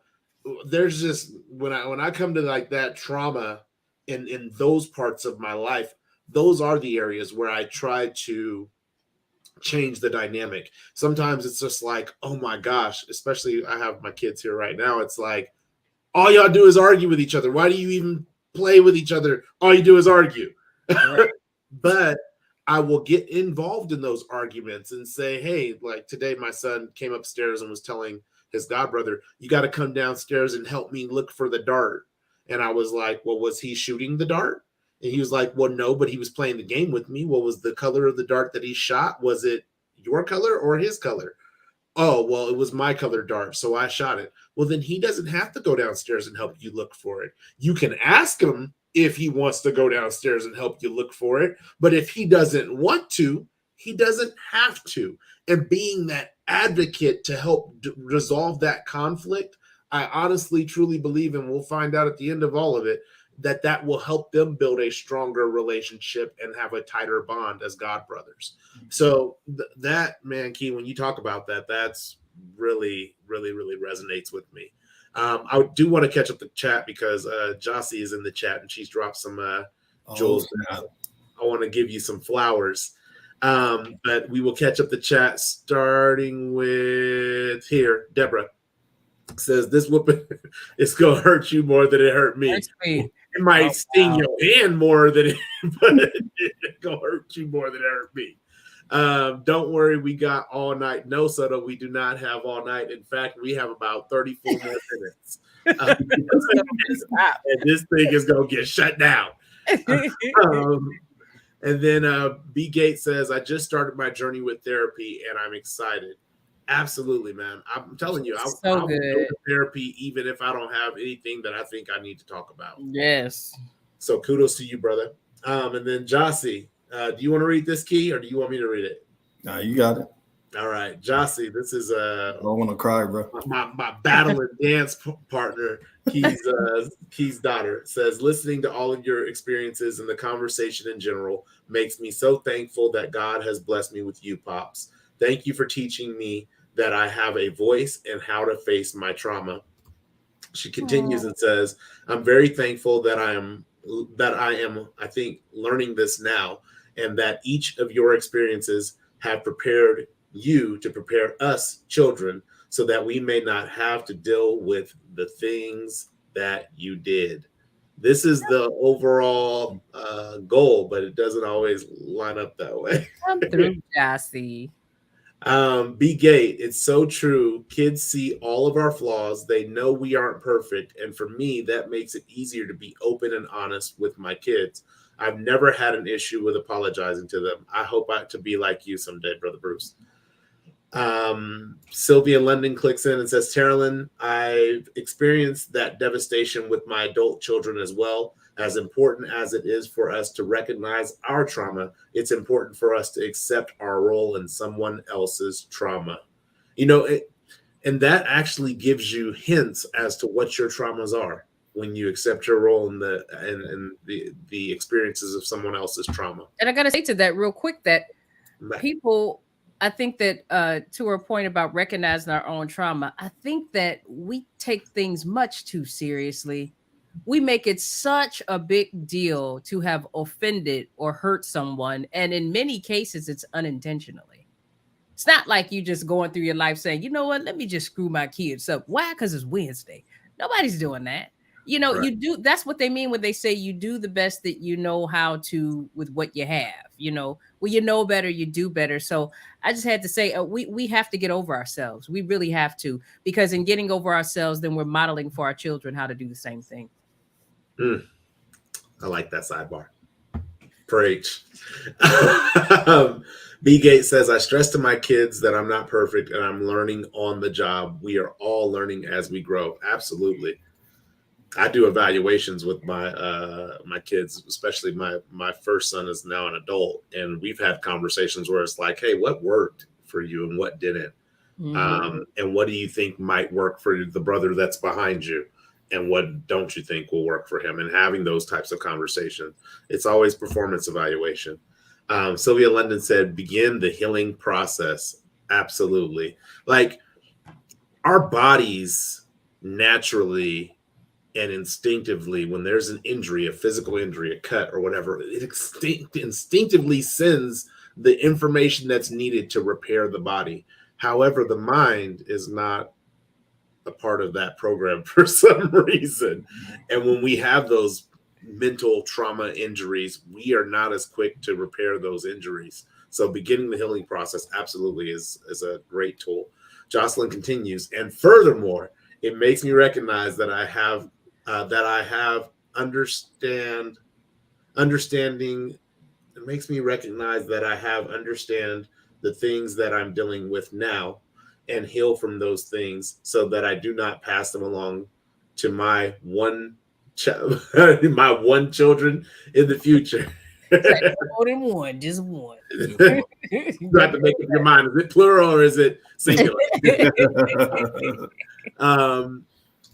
there's just when I come to like that trauma in those parts of my life, those are the areas where I try to change the dynamic. Sometimes it's just like, oh my gosh, especially I have my kids here right now. It's like, all y'all do is argue with each other. Why do you even play with each other? All you do is argue. Right. But I will get involved in those arguments and say, hey, like today my son came upstairs and was telling his godbrother, you got to come downstairs and help me look for the dart. And I was like, well, was he shooting the dart? And he was like, well, no, but he was playing the game with me. What was the color of the dart that he shot? Was it your color or his color? Oh, well, it was my color dart, so I shot it. Well, then he doesn't have to go downstairs and help you look for it. You can ask him if he wants to go downstairs and help you look for it. But if he doesn't want to, he doesn't have to. And being that advocate to help resolve that conflict, I honestly, truly believe, and we'll find out at the end of all of it, that will help them build a stronger relationship and have a tighter bond as God brothers. So that, man, Key, when you talk about that, that's really, really, really resonates with me. I do want to catch up the chat because Jossie is in the chat and she's dropped some jewels. I want to give you some flowers. But we will catch up the chat starting with here. Deborah says, this whooping is going to hurt you more than it hurt me. It might sting your hand more than it, but it's going to hurt you more than it hurt me. Don't worry, we got all night. No, Soto, we do not have all night. In fact, we have about 34 more minutes. And this thing is going to get shut down. And then B. Gates says, I just started my journey with therapy and I'm excited. Absolutely, man. I'm telling you, I'll go to therapy even if I don't have anything that I think I need to talk about. Yes. So kudos to you, brother. And then Jossie, do you want to read this, Key, or do you want me to read it? Nah, you got it. All right, Jossie, this is I don't want to cry, bro. My battle and dance partner, Key's daughter, says, listening to all of your experiences and the conversation in general makes me so thankful that God has blessed me with you, Pops. Thank you for teaching me that I have a voice and how to face my trauma. She continues and says, I'm very thankful that I am, I think, learning this now, and that each of your experiences have prepared you to prepare us children so that we may not have to deal with the things that you did. This is the overall goal, but it doesn't always line up that way. Come through, Jossie. B. Gate, it's so true. Kids see all of our flaws. They know we aren't perfect. And for me, that makes it easier to be open and honest with my kids. I've never had an issue with apologizing to them. I hope to be like you someday, Brother Bruce. Sylvia London clicks in and says, Taralyn, I've experienced that devastation with my adult children as well. As important as it is for us to recognize our trauma, it's important for us to accept our role in someone else's trauma. You know, and that actually gives you hints as to what your traumas are when you accept your role in the experiences of someone else's trauma. And I got to say to that real quick that people, I think that to her point about recognizing our own trauma, I think that we take things much too seriously. We make it such a big deal to have offended or hurt someone. And in many cases, it's unintentionally. It's not like you just going through your life saying, you know what, let me just screw my kids up. Why? Because it's Wednesday. Nobody's doing that. You know, right. You do. That's what they mean when they say you do the best that you know how to with what you have. You know, when you know better, you do better. So I just had to say we have to get over ourselves. We really have to, because in getting over ourselves, then we're modeling for our children how to do the same thing. I like that sidebar. Preach. B. Gates says, I stress to my kids that I'm not perfect and I'm learning on the job. We are all learning as we grow. Absolutely. I do evaluations with my kids, especially my first son is now an adult. And we've had conversations where it's like, hey, what worked for you and what didn't? Mm-hmm. And what do you think might work for the brother that's behind you? and what don't you think will work for him, and having those types of conversations. It's always performance evaluation. Sylvia London said, begin the healing process. Absolutely. Like, our bodies naturally and instinctively, when there's an injury, a physical injury, a cut or whatever, it instinctively sends the information that's needed to repair the body. However, the mind is not a part of that program for some reason. And when we have those mental trauma injuries, we are not as quick to repair those injuries. So beginning the healing process absolutely is a great tool. Jocelyn continues, and furthermore, it makes me recognize that I have understanding. It makes me recognize that I have understand the things that I'm dealing with now, and heal from those things, so that I do not pass them along to my one children in the future. More than one, just one. You have to make up your mind. Is it plural or is it singular?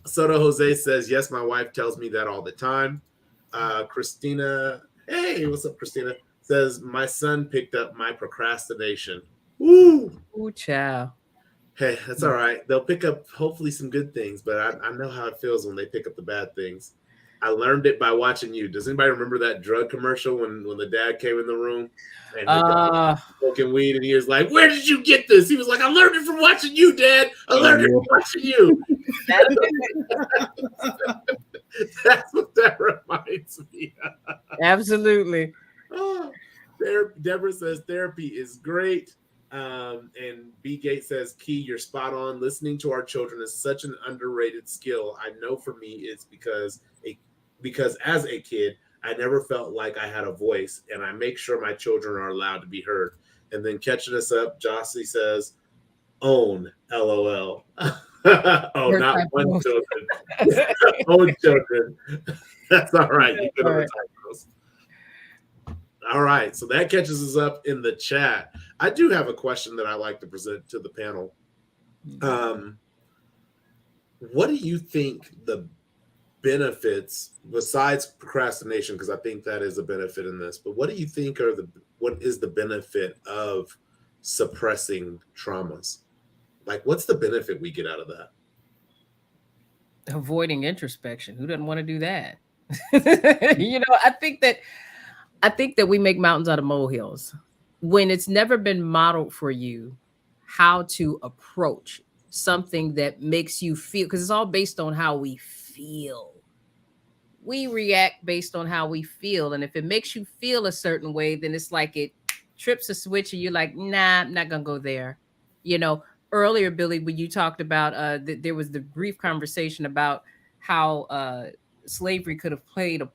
Soto Jose says, yes, my wife tells me that all the time. Christina, hey, what's up, Christina? Says, my son picked up my procrastination. Woo! Ooh, child. Hey, that's all right. They'll pick up hopefully some good things, but I know how it feels when they pick up the bad things. I learned it by watching you. Does anybody remember that drug commercial when the dad came in the room and smoking weed, and he was like, where did you get this? He was like, I learned it from watching you, Dad. I learned it from watching you. That's what that reminds me of. Absolutely. Oh, Deborah says therapy is great. And B Gates says, Key, you're spot on. Listening to our children is such an underrated skill. I know for me it's because as a kid, I never felt like I had a voice, and I make sure my children are allowed to be heard. And then catching us up, Jossie says, own, LOL. Oh, not one children. Own children. That's all right. You can overtime those. All right, so that catches us up in the chat. I do have a question that I like to present to the panel. What do you think the benefits, besides procrastination, because I think that is a benefit in this, but what do you think what is the benefit of suppressing traumas? Like, what's the benefit we get out of that? Avoiding introspection. Who doesn't want to do that? I think that we make mountains out of molehills. When it's never been modeled for you how to approach something that makes you feel, because it's all based on how we feel. We react based on how we feel. And if it makes you feel a certain way, then it's like it trips a switch and you're like, nah, I'm not going to go there. Earlier, Billy, when you talked about, there was the brief conversation about how slavery could have played a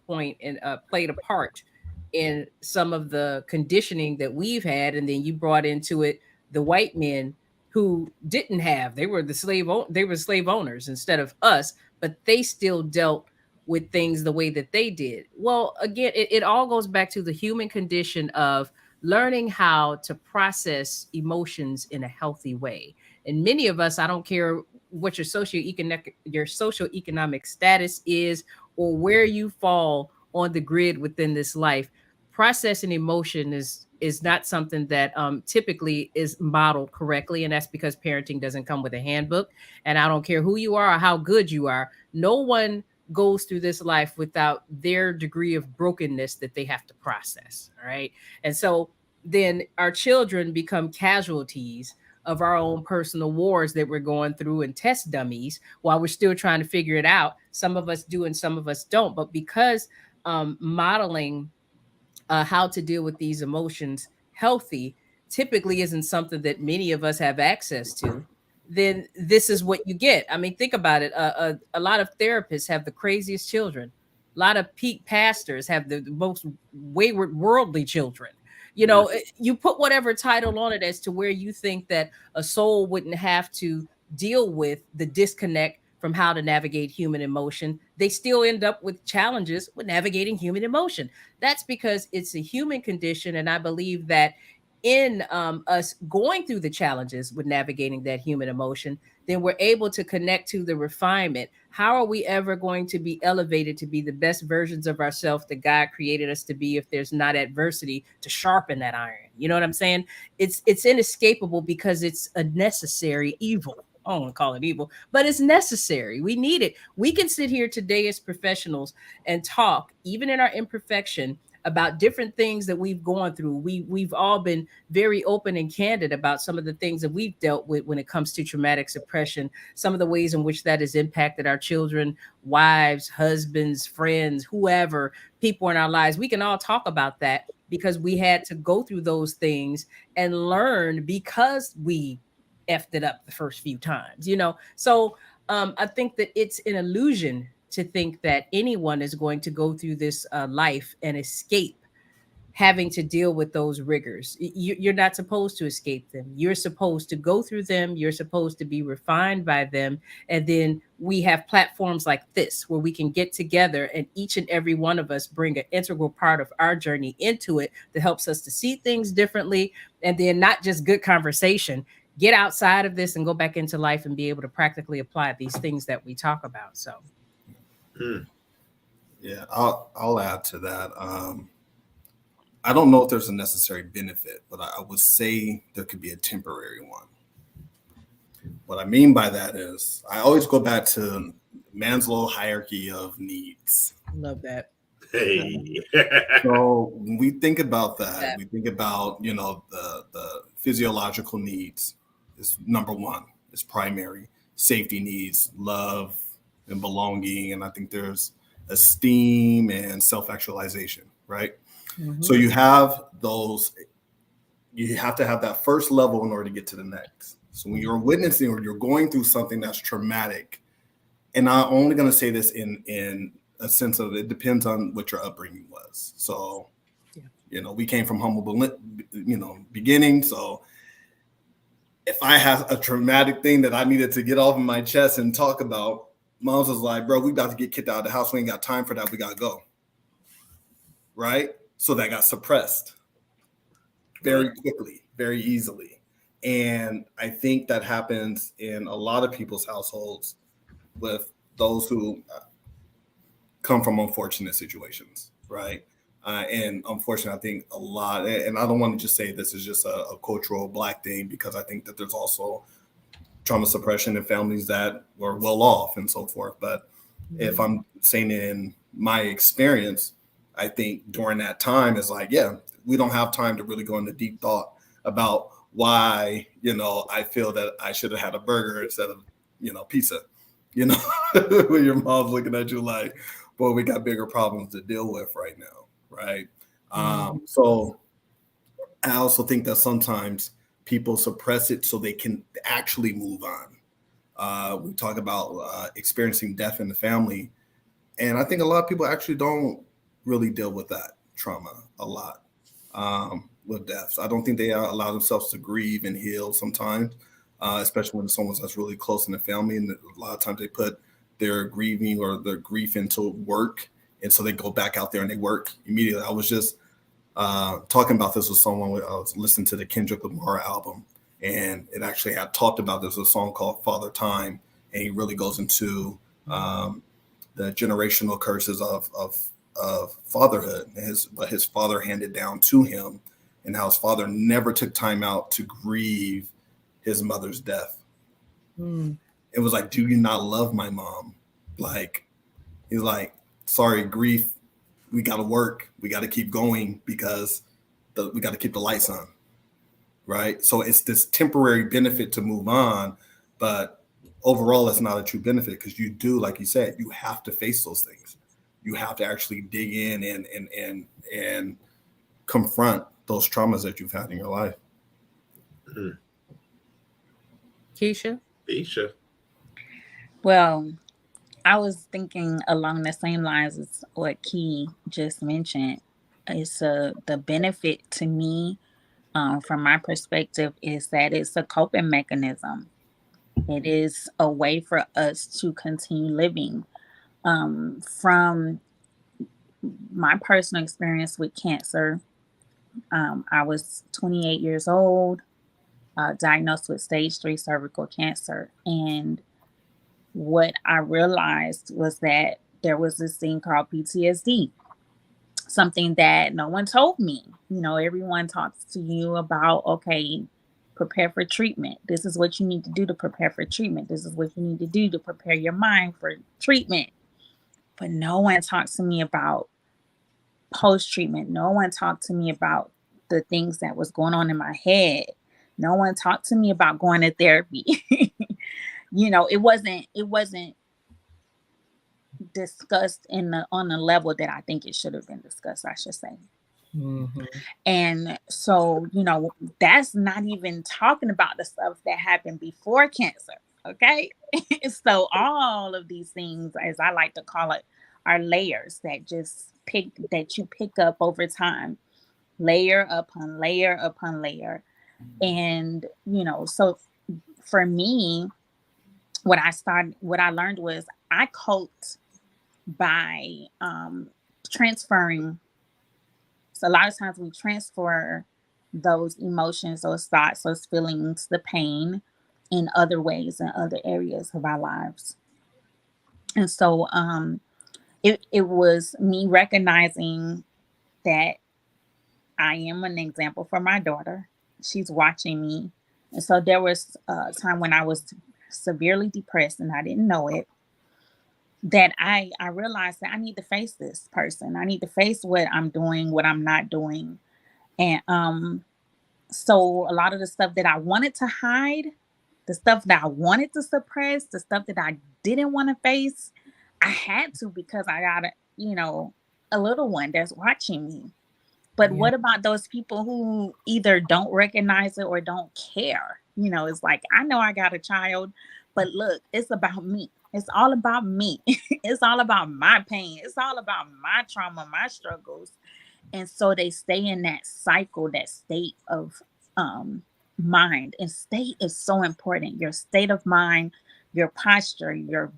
part in some of the conditioning that we've had, and then you brought into it the white men who didn't have. They were slave owners instead of us, but they still dealt with things the way that they did. Well, again, it all goes back to the human condition of learning how to process emotions in a healthy way. And many of us, I don't care what your socioeconomic status is or where you fall on the grid within this life, processing emotion is not something that typically is modeled correctly. And that's because parenting doesn't come with a handbook. And I don't care who you are or how good you are. No one goes through this life without their degree of brokenness that they have to process. All right. And so then our children become casualties of our own personal wars that we're going through and test dummies while we're still trying to figure it out. Some of us do and some of us don't. But because modeling how to deal with these emotions healthy typically isn't something that many of us have access to, then this is what you get. I mean, think about it. A lot of therapists have the craziest children. A lot of peak pastors have the most wayward worldly children. You put whatever title on it as to where you think that a soul wouldn't have to deal with the disconnect from how to navigate human emotion. They still end up with challenges with navigating human emotion. That's because it's a human condition. And I believe that in us going through the challenges with navigating that human emotion, then we're able to connect to the refinement. How are we ever going to be elevated to be the best versions of ourselves that God created us to be if there's not adversity to sharpen that iron? You know what I'm saying? It's inescapable because it's a necessary evil. I don't want to call it evil, but it's necessary. We need it. We can sit here today as professionals and talk, even in our imperfection, about different things that we've gone through. We've all been very open and candid about some of the things that we've dealt with when it comes to traumatic suppression, some of the ways in which that has impacted our children, wives, husbands, friends, whoever, people in our lives. We can all talk about that because we had to go through those things and learn because we effed it up the first few times, you know? So I think that it's an illusion to think that anyone is going to go through this life and escape having to deal with those rigors. You're not supposed to escape them. You're supposed to go through them. You're supposed to be refined by them. And then we have platforms like this where we can get together and each and every one of us bring an integral part of our journey into it that helps us to see things differently. And then not just good conversation, get outside of this and go back into life and be able to practically apply these things that we talk about. So. Yeah, I'll add to that. I don't know if there's a necessary benefit, but I would say there could be a temporary one. What I mean by that is I always go back to Maslow's hierarchy of needs. Love that. Hey. So when we think about that, we think about, you know, the physiological needs is number one, is primary. Safety needs, love and belonging. And I think there's esteem and self-actualization, right? Mm-hmm. So you have those, you have to have that first level in order to get to the next. So when you're witnessing or you're going through something that's traumatic, and I'm only going to say this in a sense of it depends on what your upbringing was. So, you know, we came from humble, you know, beginning. So if I have a traumatic thing that I needed to get off of my chest and talk about, Mom's was like, bro, we got to get kicked out of the house. We ain't got time for that. We got to go. Right? So that got suppressed very quickly, very easily. And I think that happens in a lot of people's households with those who come from unfortunate situations, right? And unfortunately, I think a lot, and I don't want to just say this is just a cultural Black thing, because I think that there's also trauma suppression in families that were well off and so forth. But if I'm saying in my experience, I think during that time is like, yeah, we don't have time to really go into deep thought about why, you know, I feel that I should have had a burger instead of, you know, pizza, you know, when your mom's looking at you like, boy, we got bigger problems to deal with right now. Right. So I also think that sometimes people suppress it so they can actually move on. We talk about experiencing death in the family. And I think a lot of people actually don't really deal with that trauma a lot with deaths. I don't think they allow themselves to grieve and heal sometimes, especially when someone's that's really close in the family. And a lot of times they put their grieving or their grief into work. And so they go back out there and they work immediately. I was just talking about this with someone. I was listening to the Kendrick Lamar album, and it actually had talked about, there's a song called Father Time, and he really goes into the generational curses of fatherhood and what his father handed down to him, and how his father never took time out to grieve his mother's death. It was like, do you not love my mom? Like, he's like, sorry, grief, we got to work. We got to keep going because we got to keep the lights on. Right. So it's this temporary benefit to move on. But overall, it's not a true benefit, because you do, like you said, you have to face those things. You have to actually dig in and confront those traumas that you've had in your life. Keesha? Well, I was thinking along the same lines as what Key just mentioned. It's the benefit to me, from my perspective, is that it's a coping mechanism. It is a way for us to continue living. From my personal experience with cancer, I was 28 years old, diagnosed with stage 3 cervical cancer. And what I realized was that there was this thing called PTSD, something that no one told me. You know, everyone talks to you about, okay, prepare for treatment. This is what you need to do to prepare for treatment. This is what you need to do to prepare your mind for treatment. But no one talks to me about post treatment. No one talked to me about the things that was going on in my head. No one talked to me about going to therapy. You know, it wasn't discussed on the level that I think it should have been discussed, I should say. Mhm. And so, you know, that's not even talking about the stuff that happened before cancer. Okay. So all of these things, as I like to call it, are layers that you pick up over time, layer upon layer upon layer. And, you know, so for me, what I learned was I coped by transferring. So a lot of times we transfer those emotions, those thoughts, those feelings, the pain in other ways, in other areas of our lives. And so it was me recognizing that I am an example for my daughter. She's watching me. And so there was a time when I was severely depressed and I didn't know it, that I realized that I need to face this person. I need to face what I'm doing, what I'm not doing. And so a lot of the stuff that I wanted to hide, the stuff that I wanted to suppress, the stuff that I didn't want to face, I had to, because I got a little one that's watching me. But what about those people who either don't recognize it or don't care? You know, it's like, I know I got a child, but look, it's about me. It's all about me. It's all about my pain. It's all about my trauma, my struggles. And so they stay in that cycle, that state of mind. And state is so important. Your state of mind, your posture, your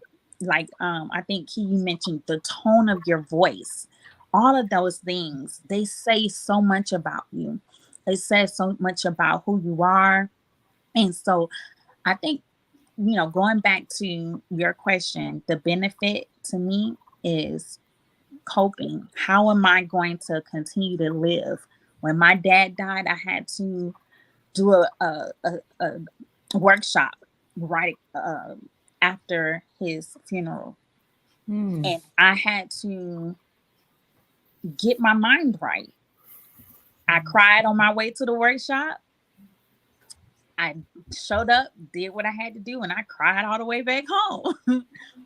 I think Key, you mentioned the tone of your voice. All of those things, they say so much about you. They say so much about who you are. And so I think, going back to your question, the benefit to me is coping. How am I going to continue to live? When my dad died, I had to do a workshop right after his funeral. And I had to get my mind right. I cried on my way to the workshop. I showed up, did what I had to do, and I cried all the way back home.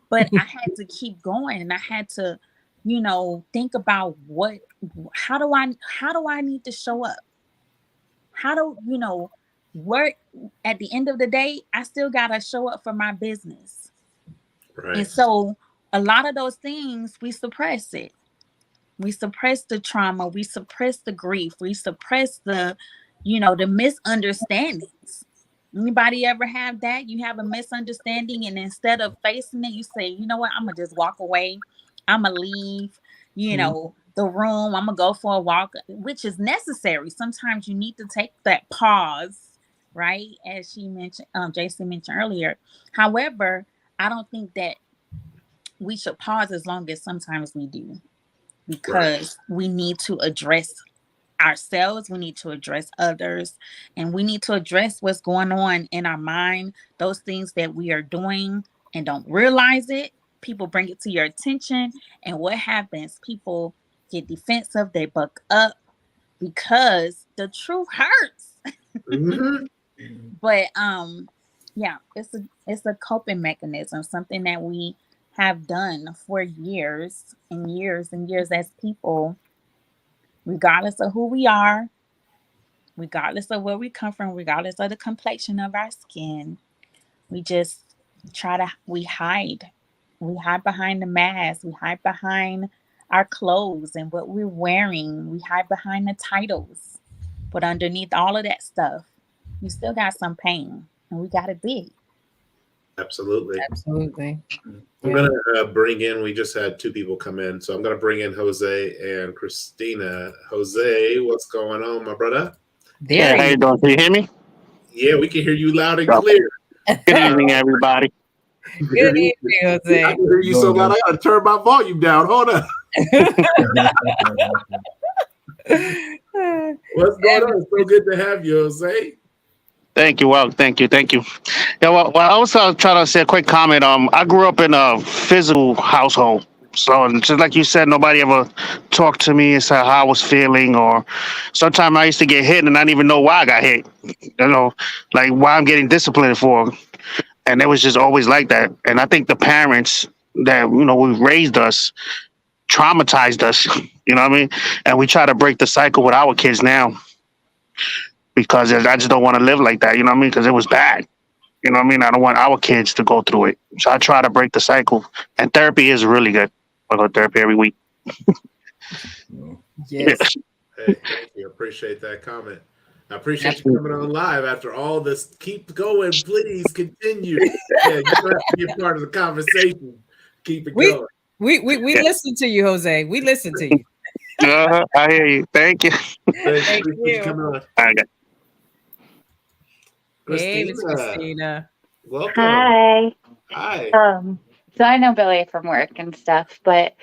But I had to keep going, and I had to, think about how do I need to show up? How do, work at the end of the day, I still gotta show up for my business. Right. And so a lot of those things, we suppress it. We suppress the trauma, we suppress the grief, we suppress the misunderstandings. Anybody ever have that? You have a misunderstanding, and instead of facing it, you say, you know what, I'm gonna just walk away. I'm gonna leave, the room. I'm gonna go for a walk, which is necessary. Sometimes you need to take that pause, right? As she mentioned, Jason mentioned earlier. However, I don't think that we should pause as long as sometimes we do, because we need to address ourselves, we need to address others, and we need to address what's going on in our mind, those things that we are doing and don't realize it. People bring it to your attention, and what happens? People get defensive, they buck up, because the truth hurts. But yeah, it's a coping mechanism, something that we have done for years and years and years as people, regardless of who we are, regardless of where we come from, regardless of the complexion of our skin. We just we hide. We hide behind the mask. We hide behind our clothes and what we're wearing. We hide behind the titles. But underneath all of that stuff, you still got some pain, and we got to dig. Absolutely. Absolutely. I'm going to bring in, we just had two people come in, so I'm going to bring in Jose and Christina. Jose, what's going on, my brother? There How you doing? Can you hear me? Yeah, we can hear you loud and Okay. clear. Good evening, everybody. Good evening, Jose. I can hear you so loud, I got to turn my volume down. Hold on. What's going on? It's so good to have you, Jose. Thank you. Well, thank you. Yeah, well, I was trying to say a quick comment. I grew up in a physical household. So just like you said, nobody ever talked to me and said how I was feeling, or sometimes I used to get hit and I didn't even know why I got hit. You know, like why I'm getting disciplined for. And it was just always like that. And I think the parents that, who raised us traumatized us, you know what I mean? And we try to break the cycle with our kids now because I just don't want to live like that, you know what I mean? Because it was bad, you know what I mean? I don't want our kids to go through it. So I try to break the cycle. And therapy is really good. I go to therapy every week. Yes. Hey, thank you. Appreciate that comment. I appreciate you coming on live after all this. Keep going, please continue. Yeah, you don't have to be a part of the conversation. Keep it going. We listen to you, Jose. We listen to you. I hear you. Thank you. Thank you. Coming on. Okay. Hey, Miss Christina. Welcome. Hi. Hi. So I know Billy from work and stuff, but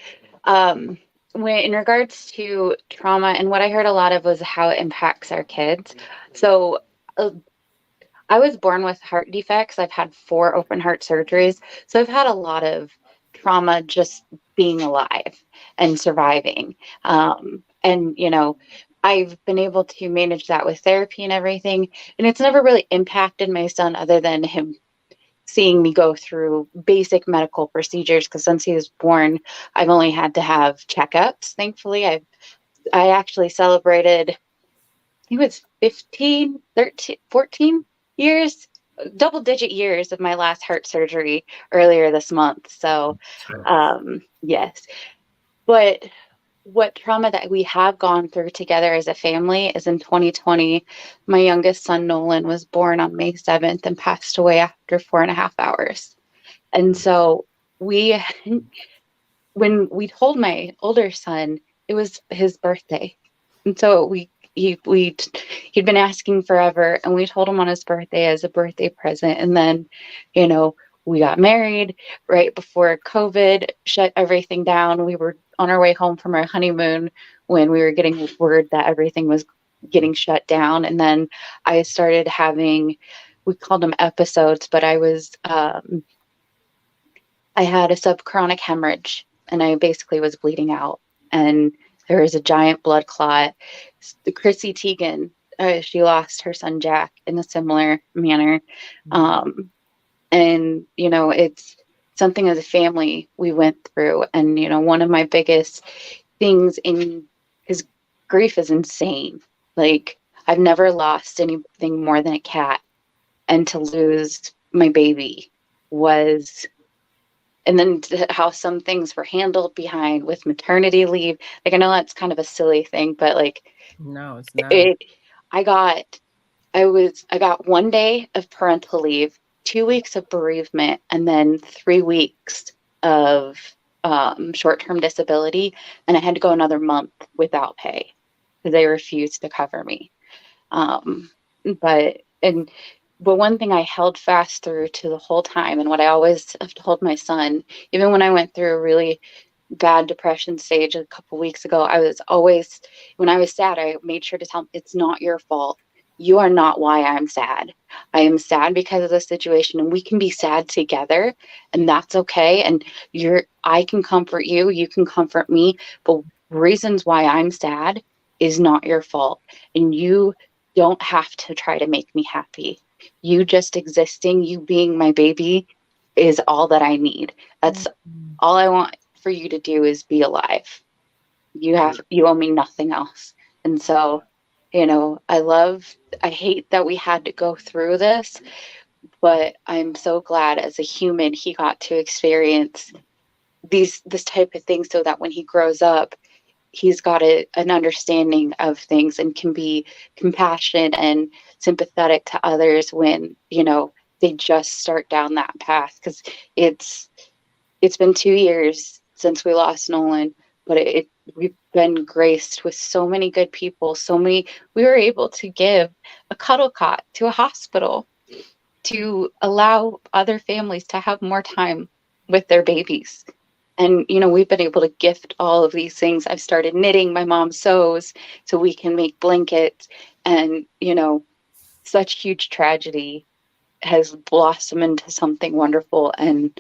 when in regards to trauma, and what I heard a lot of was how it impacts our kids. So I was born with heart defects. I've had 4 open heart surgeries. So I've had a lot of trauma just being alive and surviving. And, I've been able to manage that with therapy and everything. And it's never really impacted my son other than him seeing me go through basic medical procedures, because since he was born, I've only had to have checkups. Thankfully, I actually celebrated, he was 15, 13, 14 years, double-digit years of my last heart surgery earlier this month. So, yes. But what trauma that we have gone through together as a family is in 2020, my youngest son, Nolan, was born on May 7th and passed away after 4.5 hours. And so when we told my older son, it was his birthday. And so he'd been asking forever, and we told him on his birthday as a birthday present. And then, we got married right before COVID shut everything down. We were on our way home from our honeymoon when we were getting word that everything was getting shut down. And then I started having, we called them episodes, but I had a subchronic hemorrhage, and I basically was bleeding out, and there was a giant blood clot. Chrissy Teigen, she lost her son Jack in a similar manner. And, it's something as a family we went through. And, one of my biggest things in his grief is insane. Like, I've never lost anything more than a cat. And to lose my baby was, and then how some things were handled behind with maternity leave. Like, I know that's kind of a silly thing, but no, it's not. I got 1 day of parental leave, 2 weeks of bereavement, and then 3 weeks of short-term disability. And I had to go another month without pay because they refused to cover me. But one thing I held fast through to the whole time, and what I always have told my son, even when I went through a really bad depression stage a couple weeks ago, I was always, when I was sad, I made sure to tell him, it's not your fault. You are not why I'm sad. I am sad because of the situation, and we can be sad together, and that's okay. And I can comfort you, you can comfort me, but reasons why I'm sad is not your fault. And you don't have to try to make me happy. You just existing, you being my baby is all that I need. That's all I want for you to do is be alive. You owe me nothing else. And so, I hate that we had to go through this, but I'm so glad as a human he got to experience this type of thing, so that when he grows up, he's got an understanding of things and can be compassionate and sympathetic to others when, they just start down that path, because it's been 2 years since we lost Nolan, but we've been graced with so many good people. We were able to give a cuddle cot to a hospital to allow other families to have more time with their babies. And, we've been able to gift all of these things. I've started knitting. My mom sews so we can make blankets. And, such huge tragedy has blossomed into something wonderful. And,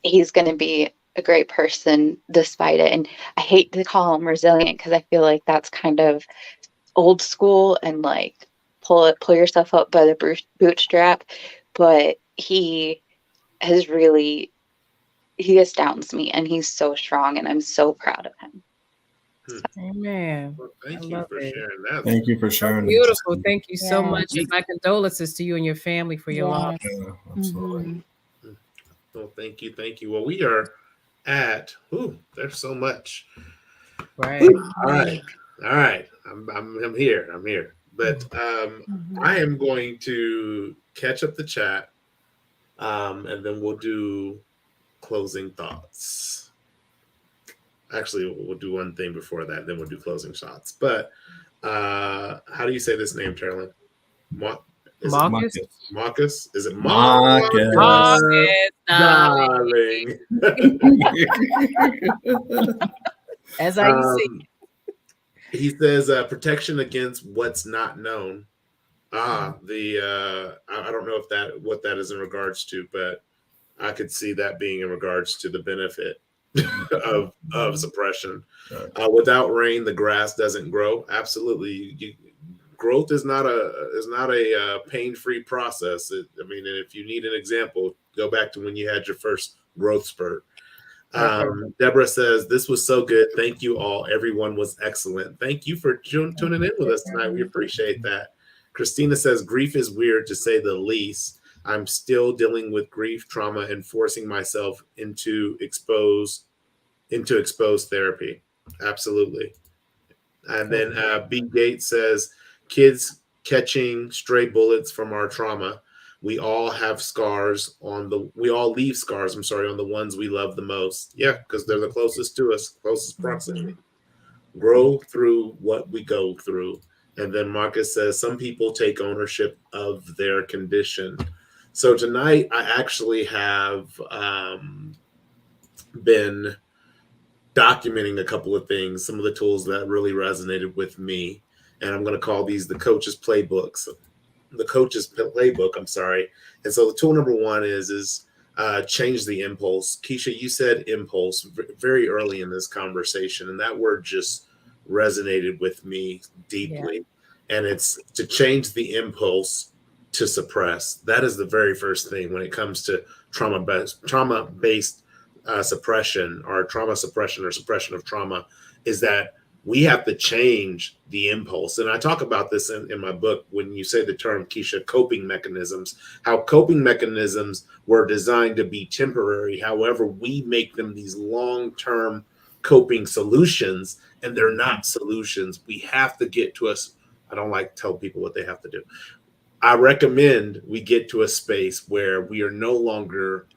he's going to be a great person despite it. And I hate to call him resilient, because I feel like that's kind of old school and like pull yourself up by the bootstrap. But he astounds me, and he's so strong, and I'm so proud of him. Amen. Well, thank you for sharing that. Thank you for sharing. Beautiful. Thank you so Yeah. much. And my condolences to you and your family for your loss. Yeah, absolutely. Well, thank you. Well, we are at. There's so much. Right. All right. I'm here. But I am going to catch up the chat, and then we'll do closing thoughts. Actually, we'll do one thing before that, then we'll do closing shots. But how do you say this name, Taralyn? Marcus? Marcus? Is it Marcus? Marcus, Darling. As I see. He says protection against what's not known. I don't know what that is in regards to, but I could see that being in regards to the benefit of suppression. Without rain, the grass doesn't grow. Absolutely, growth is not a pain-free process. If you need an example, go back to when you had your first growth spurt. Deborah says, this was so good. Thank you all. Everyone was excellent. Thank you for tuning in with us tonight. We appreciate that. Christina says, grief is weird to say the least. I'm still dealing with grief, trauma, and forcing myself into exposed therapy. Absolutely. And then B. Gates says, kids catching stray bullets from our trauma. We all have scars we all leave scars, on the ones we love the most. Yeah, because they're the closest to us, closest proximity. Grow through what we go through. And then Marcus says, some people take ownership of their condition. So tonight I actually have been documenting a couple of things, some of the tools that really resonated with me. And I'm going to call these the coach's playbook. And so the tool number one is change the impulse. Keesha, you said impulse very early in this conversation, and that word just resonated with me deeply. Yeah. And it's to change the impulse to suppress. That is the very first thing when it comes to trauma-based suppression, or trauma suppression, or suppression of trauma, is that we have to change the impulse. And I talk about this in my book when you say the term, Keesha, coping mechanisms, how coping mechanisms were designed to be temporary. However, we make them these long-term coping solutions, and they're not solutions. We have to get to us. I don't like to tell people what they have to do. I recommend we get to a space where we are no longer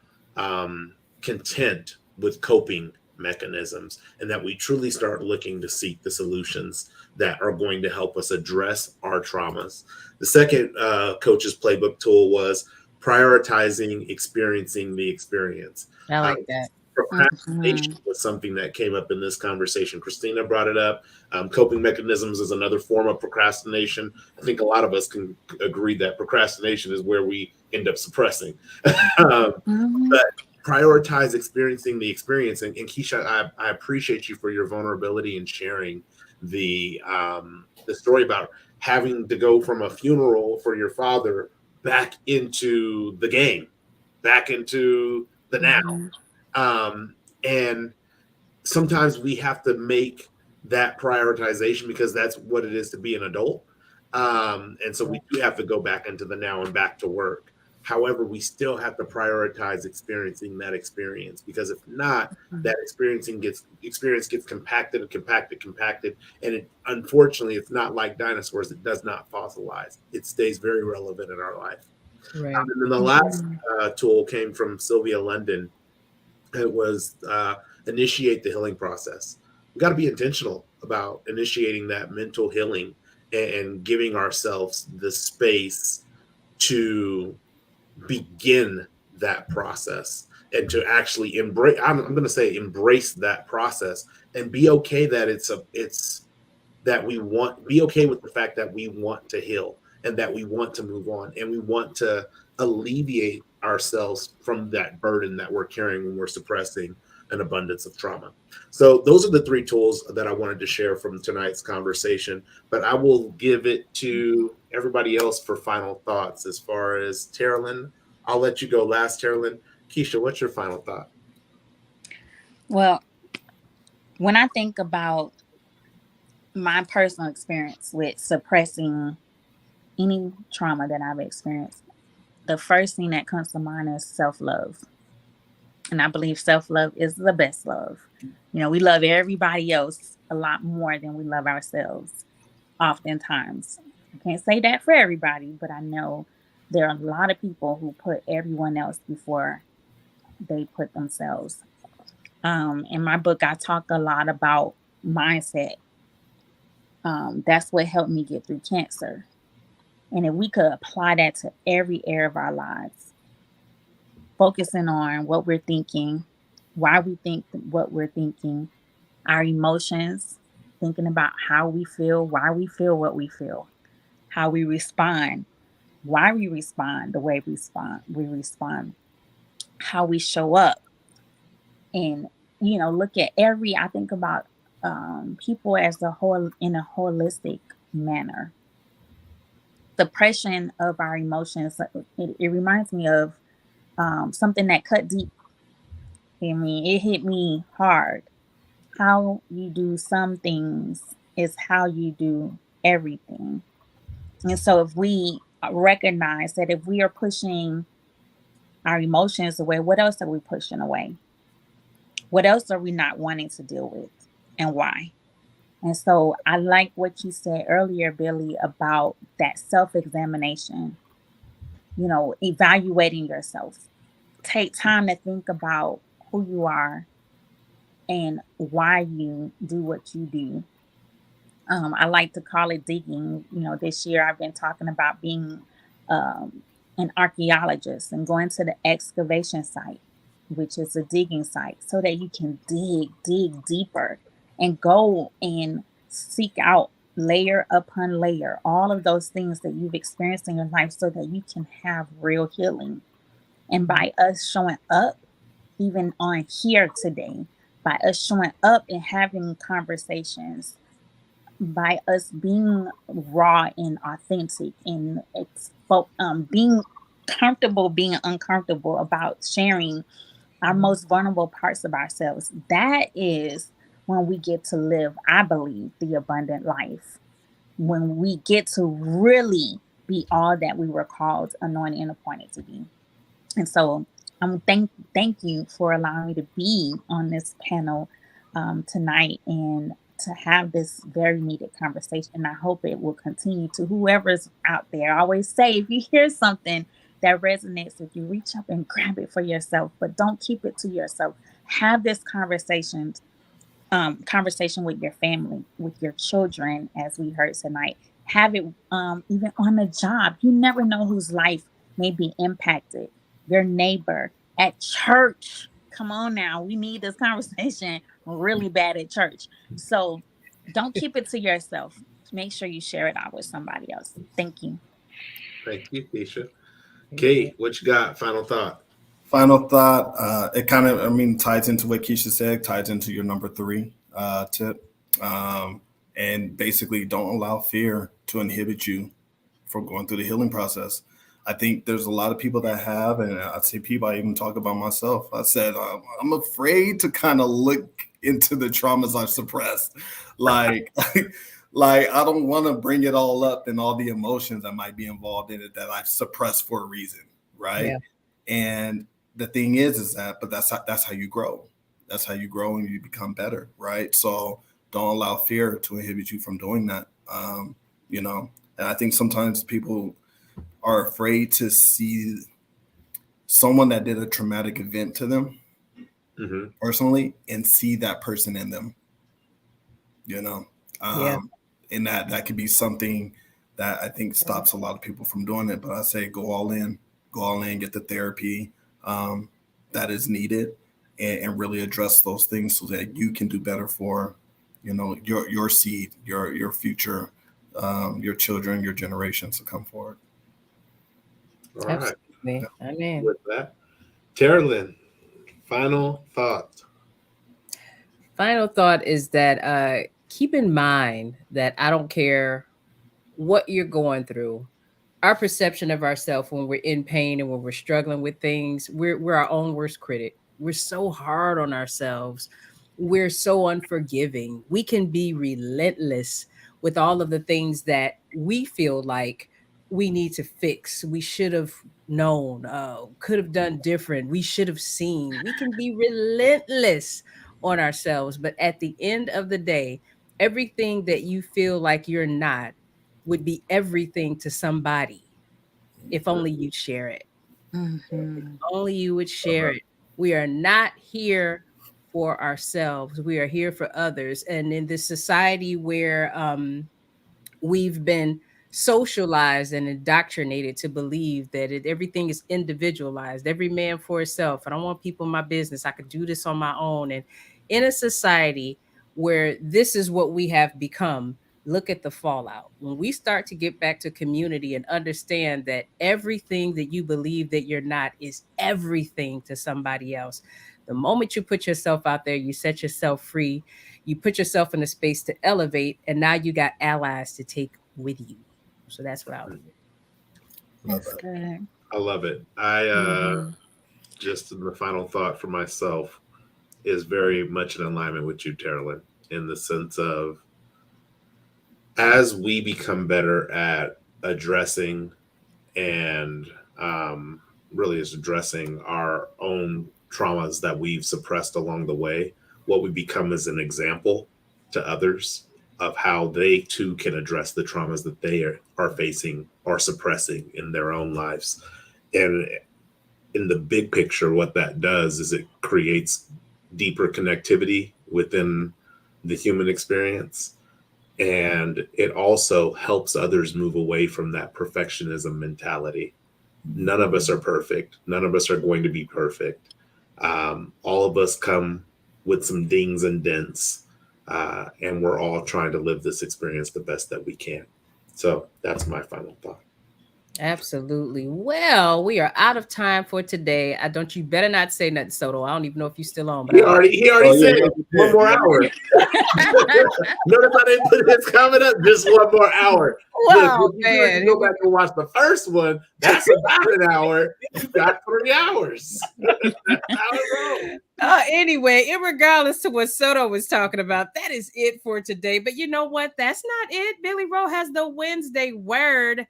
content with coping mechanisms, and that we truly start looking to seek the solutions that are going to help us address our traumas. The second coach's playbook tool was prioritizing experiencing the experience. I like that. Procrastination was something that came up in this conversation. Christina brought it up. Coping mechanisms is another form of procrastination. I think a lot of us can agree that procrastination is where we end up suppressing. But prioritize experiencing the experience. And Keesha, I appreciate you for your vulnerability in sharing the story about having to go from a funeral for your father back into the game, back into the now. And sometimes we have to make that prioritization because that's what it is to be an adult. And so we do have to go back into the now and back to work. However, we still have to prioritize experiencing that experience, because if not, that experience gets compacted, and unfortunately, it's not like dinosaurs. It does not fossilize. It stays very relevant in our life. Right. And then the last tool came from Sylvia London. It was initiate the healing process. We got to be intentional about initiating that mental healing and giving ourselves the space to begin that process and to actually embrace. I'm going to say embrace that process and be okay that be okay with the fact that we want to heal and that we want to move on and we want to alleviate ourselves from that burden that we're carrying when we're suppressing an abundance of trauma. So those are the 3 tools that I wanted to share from tonight's conversation, but I will give it to everybody else for final thoughts. As far as Taralyn, I'll let you go last, Taralyn. Keesha, what's your final thought? Well, when I think about my personal experience with suppressing any trauma that I've experienced, the first thing that comes to mind is self-love. And I believe self-love is the best love. You know, we love everybody else a lot more than we love ourselves, oftentimes. I can't say that for everybody, but I know there are a lot of people who put everyone else before they put themselves. In my book, I talk a lot about mindset. That's what helped me get through cancer. And if we could apply that to every area of our lives, focusing on what we're thinking, why we think what we're thinking, our emotions, thinking about how we feel, why we feel what we feel, how we respond, why we respond the way we respond, how we show up. And, you know, look at I think about people as a whole in a holistic manner. Suppression of our emotions, it reminds me of something that cut deep. I mean, it hit me hard. How you do some things is how you do everything. And so if we recognize that if we are pushing our emotions away, what else are we pushing away? What else are we not wanting to deal with, and why? And so I like what you said earlier, Billy, about that self-examination, you know, evaluating yourself. Take time to think about who you are and why you do what you do. I like to call it digging. You know, this year I've been talking about being an archaeologist and going to the excavation site, which is a digging site, so that you can dig deeper and go and seek out layer upon layer, all of those things that you've experienced in your life so that you can have real healing. And by us showing up, even on here today, by us showing up and having conversations, by us being raw and authentic and being comfortable being uncomfortable about sharing our most vulnerable parts of ourselves, that is when we get to live, I believe, the abundant life. When we get to really be all that we were called, anointed, and appointed to be. And so thank you for allowing me to be on this panel tonight and to have this very needed conversation. And I hope it will continue to whoever's out there. I always say, if you hear something that resonates with you, reach up and grab it for yourself, but don't keep it to yourself. Have this conversation with your family, with your children, as we heard tonight. Have it even on the job. You never know whose life may be impacted. Your neighbor, at church. Come on now. We need this conversation really bad at church. So don't keep it to yourself. Make sure you share it out with somebody else. Thank you. Thank you, Keesha. Kate, what you got? Final thought. Final thought. It kind of, ties into what Keesha said, ties into your number 3 tip. And basically don't allow fear to inhibit you from going through the healing process. I think there's a lot of people that have, and I say people, I even talk about myself. I said, I'm afraid to kind of look into the traumas I've suppressed. Like I don't want to bring it all up and all the emotions that might be involved in it that I've suppressed for a reason. right? Yeah. And the thing is that, but that's how you grow. That's how you grow and you become better, right? So don't allow fear to inhibit you from doing that. You know, and I think sometimes people are afraid to see someone that did a traumatic event to them personally and see that person in them, you know. And that could be something that I think stops a lot of people from doing it. But I say go all in, get the therapy that is needed, and really address those things so that you can do better for, you know, your seed, your future, your children, your generations to come forward. All right. Absolutely. I mean, With that, Taralyn, final thought. Final thought is that keep in mind that I don't care what you're going through. Our perception of ourselves when we're in pain and when we're struggling with things, we're our own worst critic. We're so hard on ourselves. We're so unforgiving. We can be relentless with all of the things that we feel like we need to fix. We should have known, could have done different. We should have seen. We can be relentless on ourselves. But at the end of the day, everything that you feel like you're not would be everything to somebody if only you'd share it. If only you would share it. We are not here for ourselves. We are here for others. And in this society where we've been socialized and indoctrinated to believe that everything is individualized, every man for himself. I don't want people in my business. I could do this on my own. And in a society where this is what we have become, look at the fallout. When we start to get back to community and understand that everything that you believe that you're not is everything to somebody else. The moment you put yourself out there, you set yourself free, you put yourself in a space to elevate, and now you got allies to take with you. So that's what I'll do. That's good. I love it. I just the final thought for myself is very much in alignment with you, Taralyn, in the sense of as we become better at addressing and really is addressing our own traumas that we've suppressed along the way, what we become is an example to others of how they too can address the traumas that they are facing or suppressing in their own lives. And in the big picture, what that does is it creates deeper connectivity within the human experience. And it also helps others move away from that perfectionism mentality. None of us are perfect. None of us are going to be perfect. All of us come with some dings and dents, and we're all trying to live this experience the best that we can. So that's my final thought. Absolutely. Well, we are out of time for today. You better not say nothing, Soto. I don't even know if you're still on. But He already said one more hour. Notice I didn't put his comment up. Just one more hour. Wow, man! Go back and watch the first one. That's about an hour. You got 3 hours. Anyway, irregardless to what Soto was talking about, that is it for today. But you know what? That's not it. Billy Wroe has the Wednesday word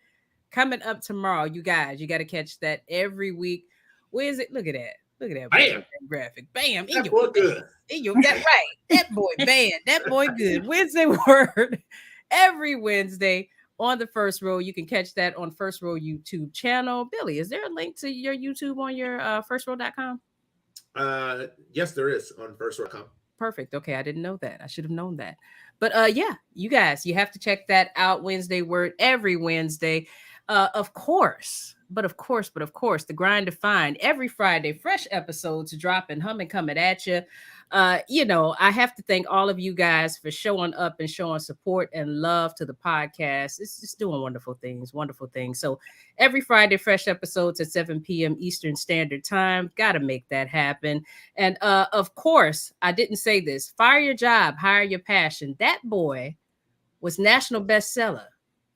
coming up tomorrow. You guys, you got to catch that every week. Where is it? Look at that. Look at that. Bam. Graphic. Bam. That boy good. That right. That boy bad. That boy good. Wednesday word every Wednesday on the First Row. You can catch that on First Row YouTube channel. Billy, is there a link to your YouTube on your firstrow.com? Yes, there is on firstrow.com. Perfect. Okay, I didn't know that. I should have known that. But yeah, you guys, you have to check that out. Wednesday word every Wednesday. Of course, the grind to find every Friday, fresh episodes dropping, humming, coming at you. I have to thank all of you guys for showing up and showing support and love to the podcast. It's just doing wonderful things. So every Friday, fresh episodes at 7 p.m. Eastern Standard Time. Got to make that happen. And of course, I didn't say this. Fire your job, hire your passion. That boy was national bestseller.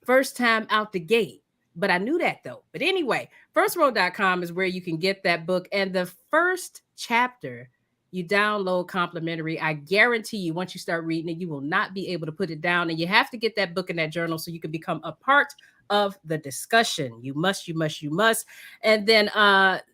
First time out the gate. But I knew that though. But anyway, firstrow.com is where you can get that book. And the first chapter you download complimentary. I guarantee you, once you start reading it, you will not be able to put it down. And you have to get that book and that journal so you can become a part of the discussion. You must. And then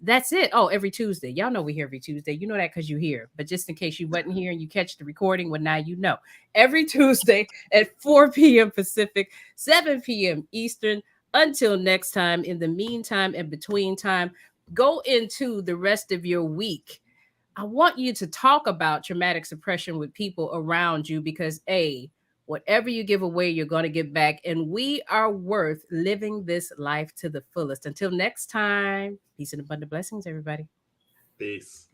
that's it. Oh, every Tuesday. Y'all know we're here every Tuesday. You know that because you're here. But just in case you wasn't here and you catch the recording, well, now you know. Every Tuesday at 4 p.m. Pacific, 7 p.m. Eastern. Until next time, in the meantime and between time, go into the rest of your week. I want you to talk about traumatic suppression with people around you because whatever you give away, you're going to get back. And we are worth living this life to the fullest. Until next time, peace and abundant blessings, everybody. Peace.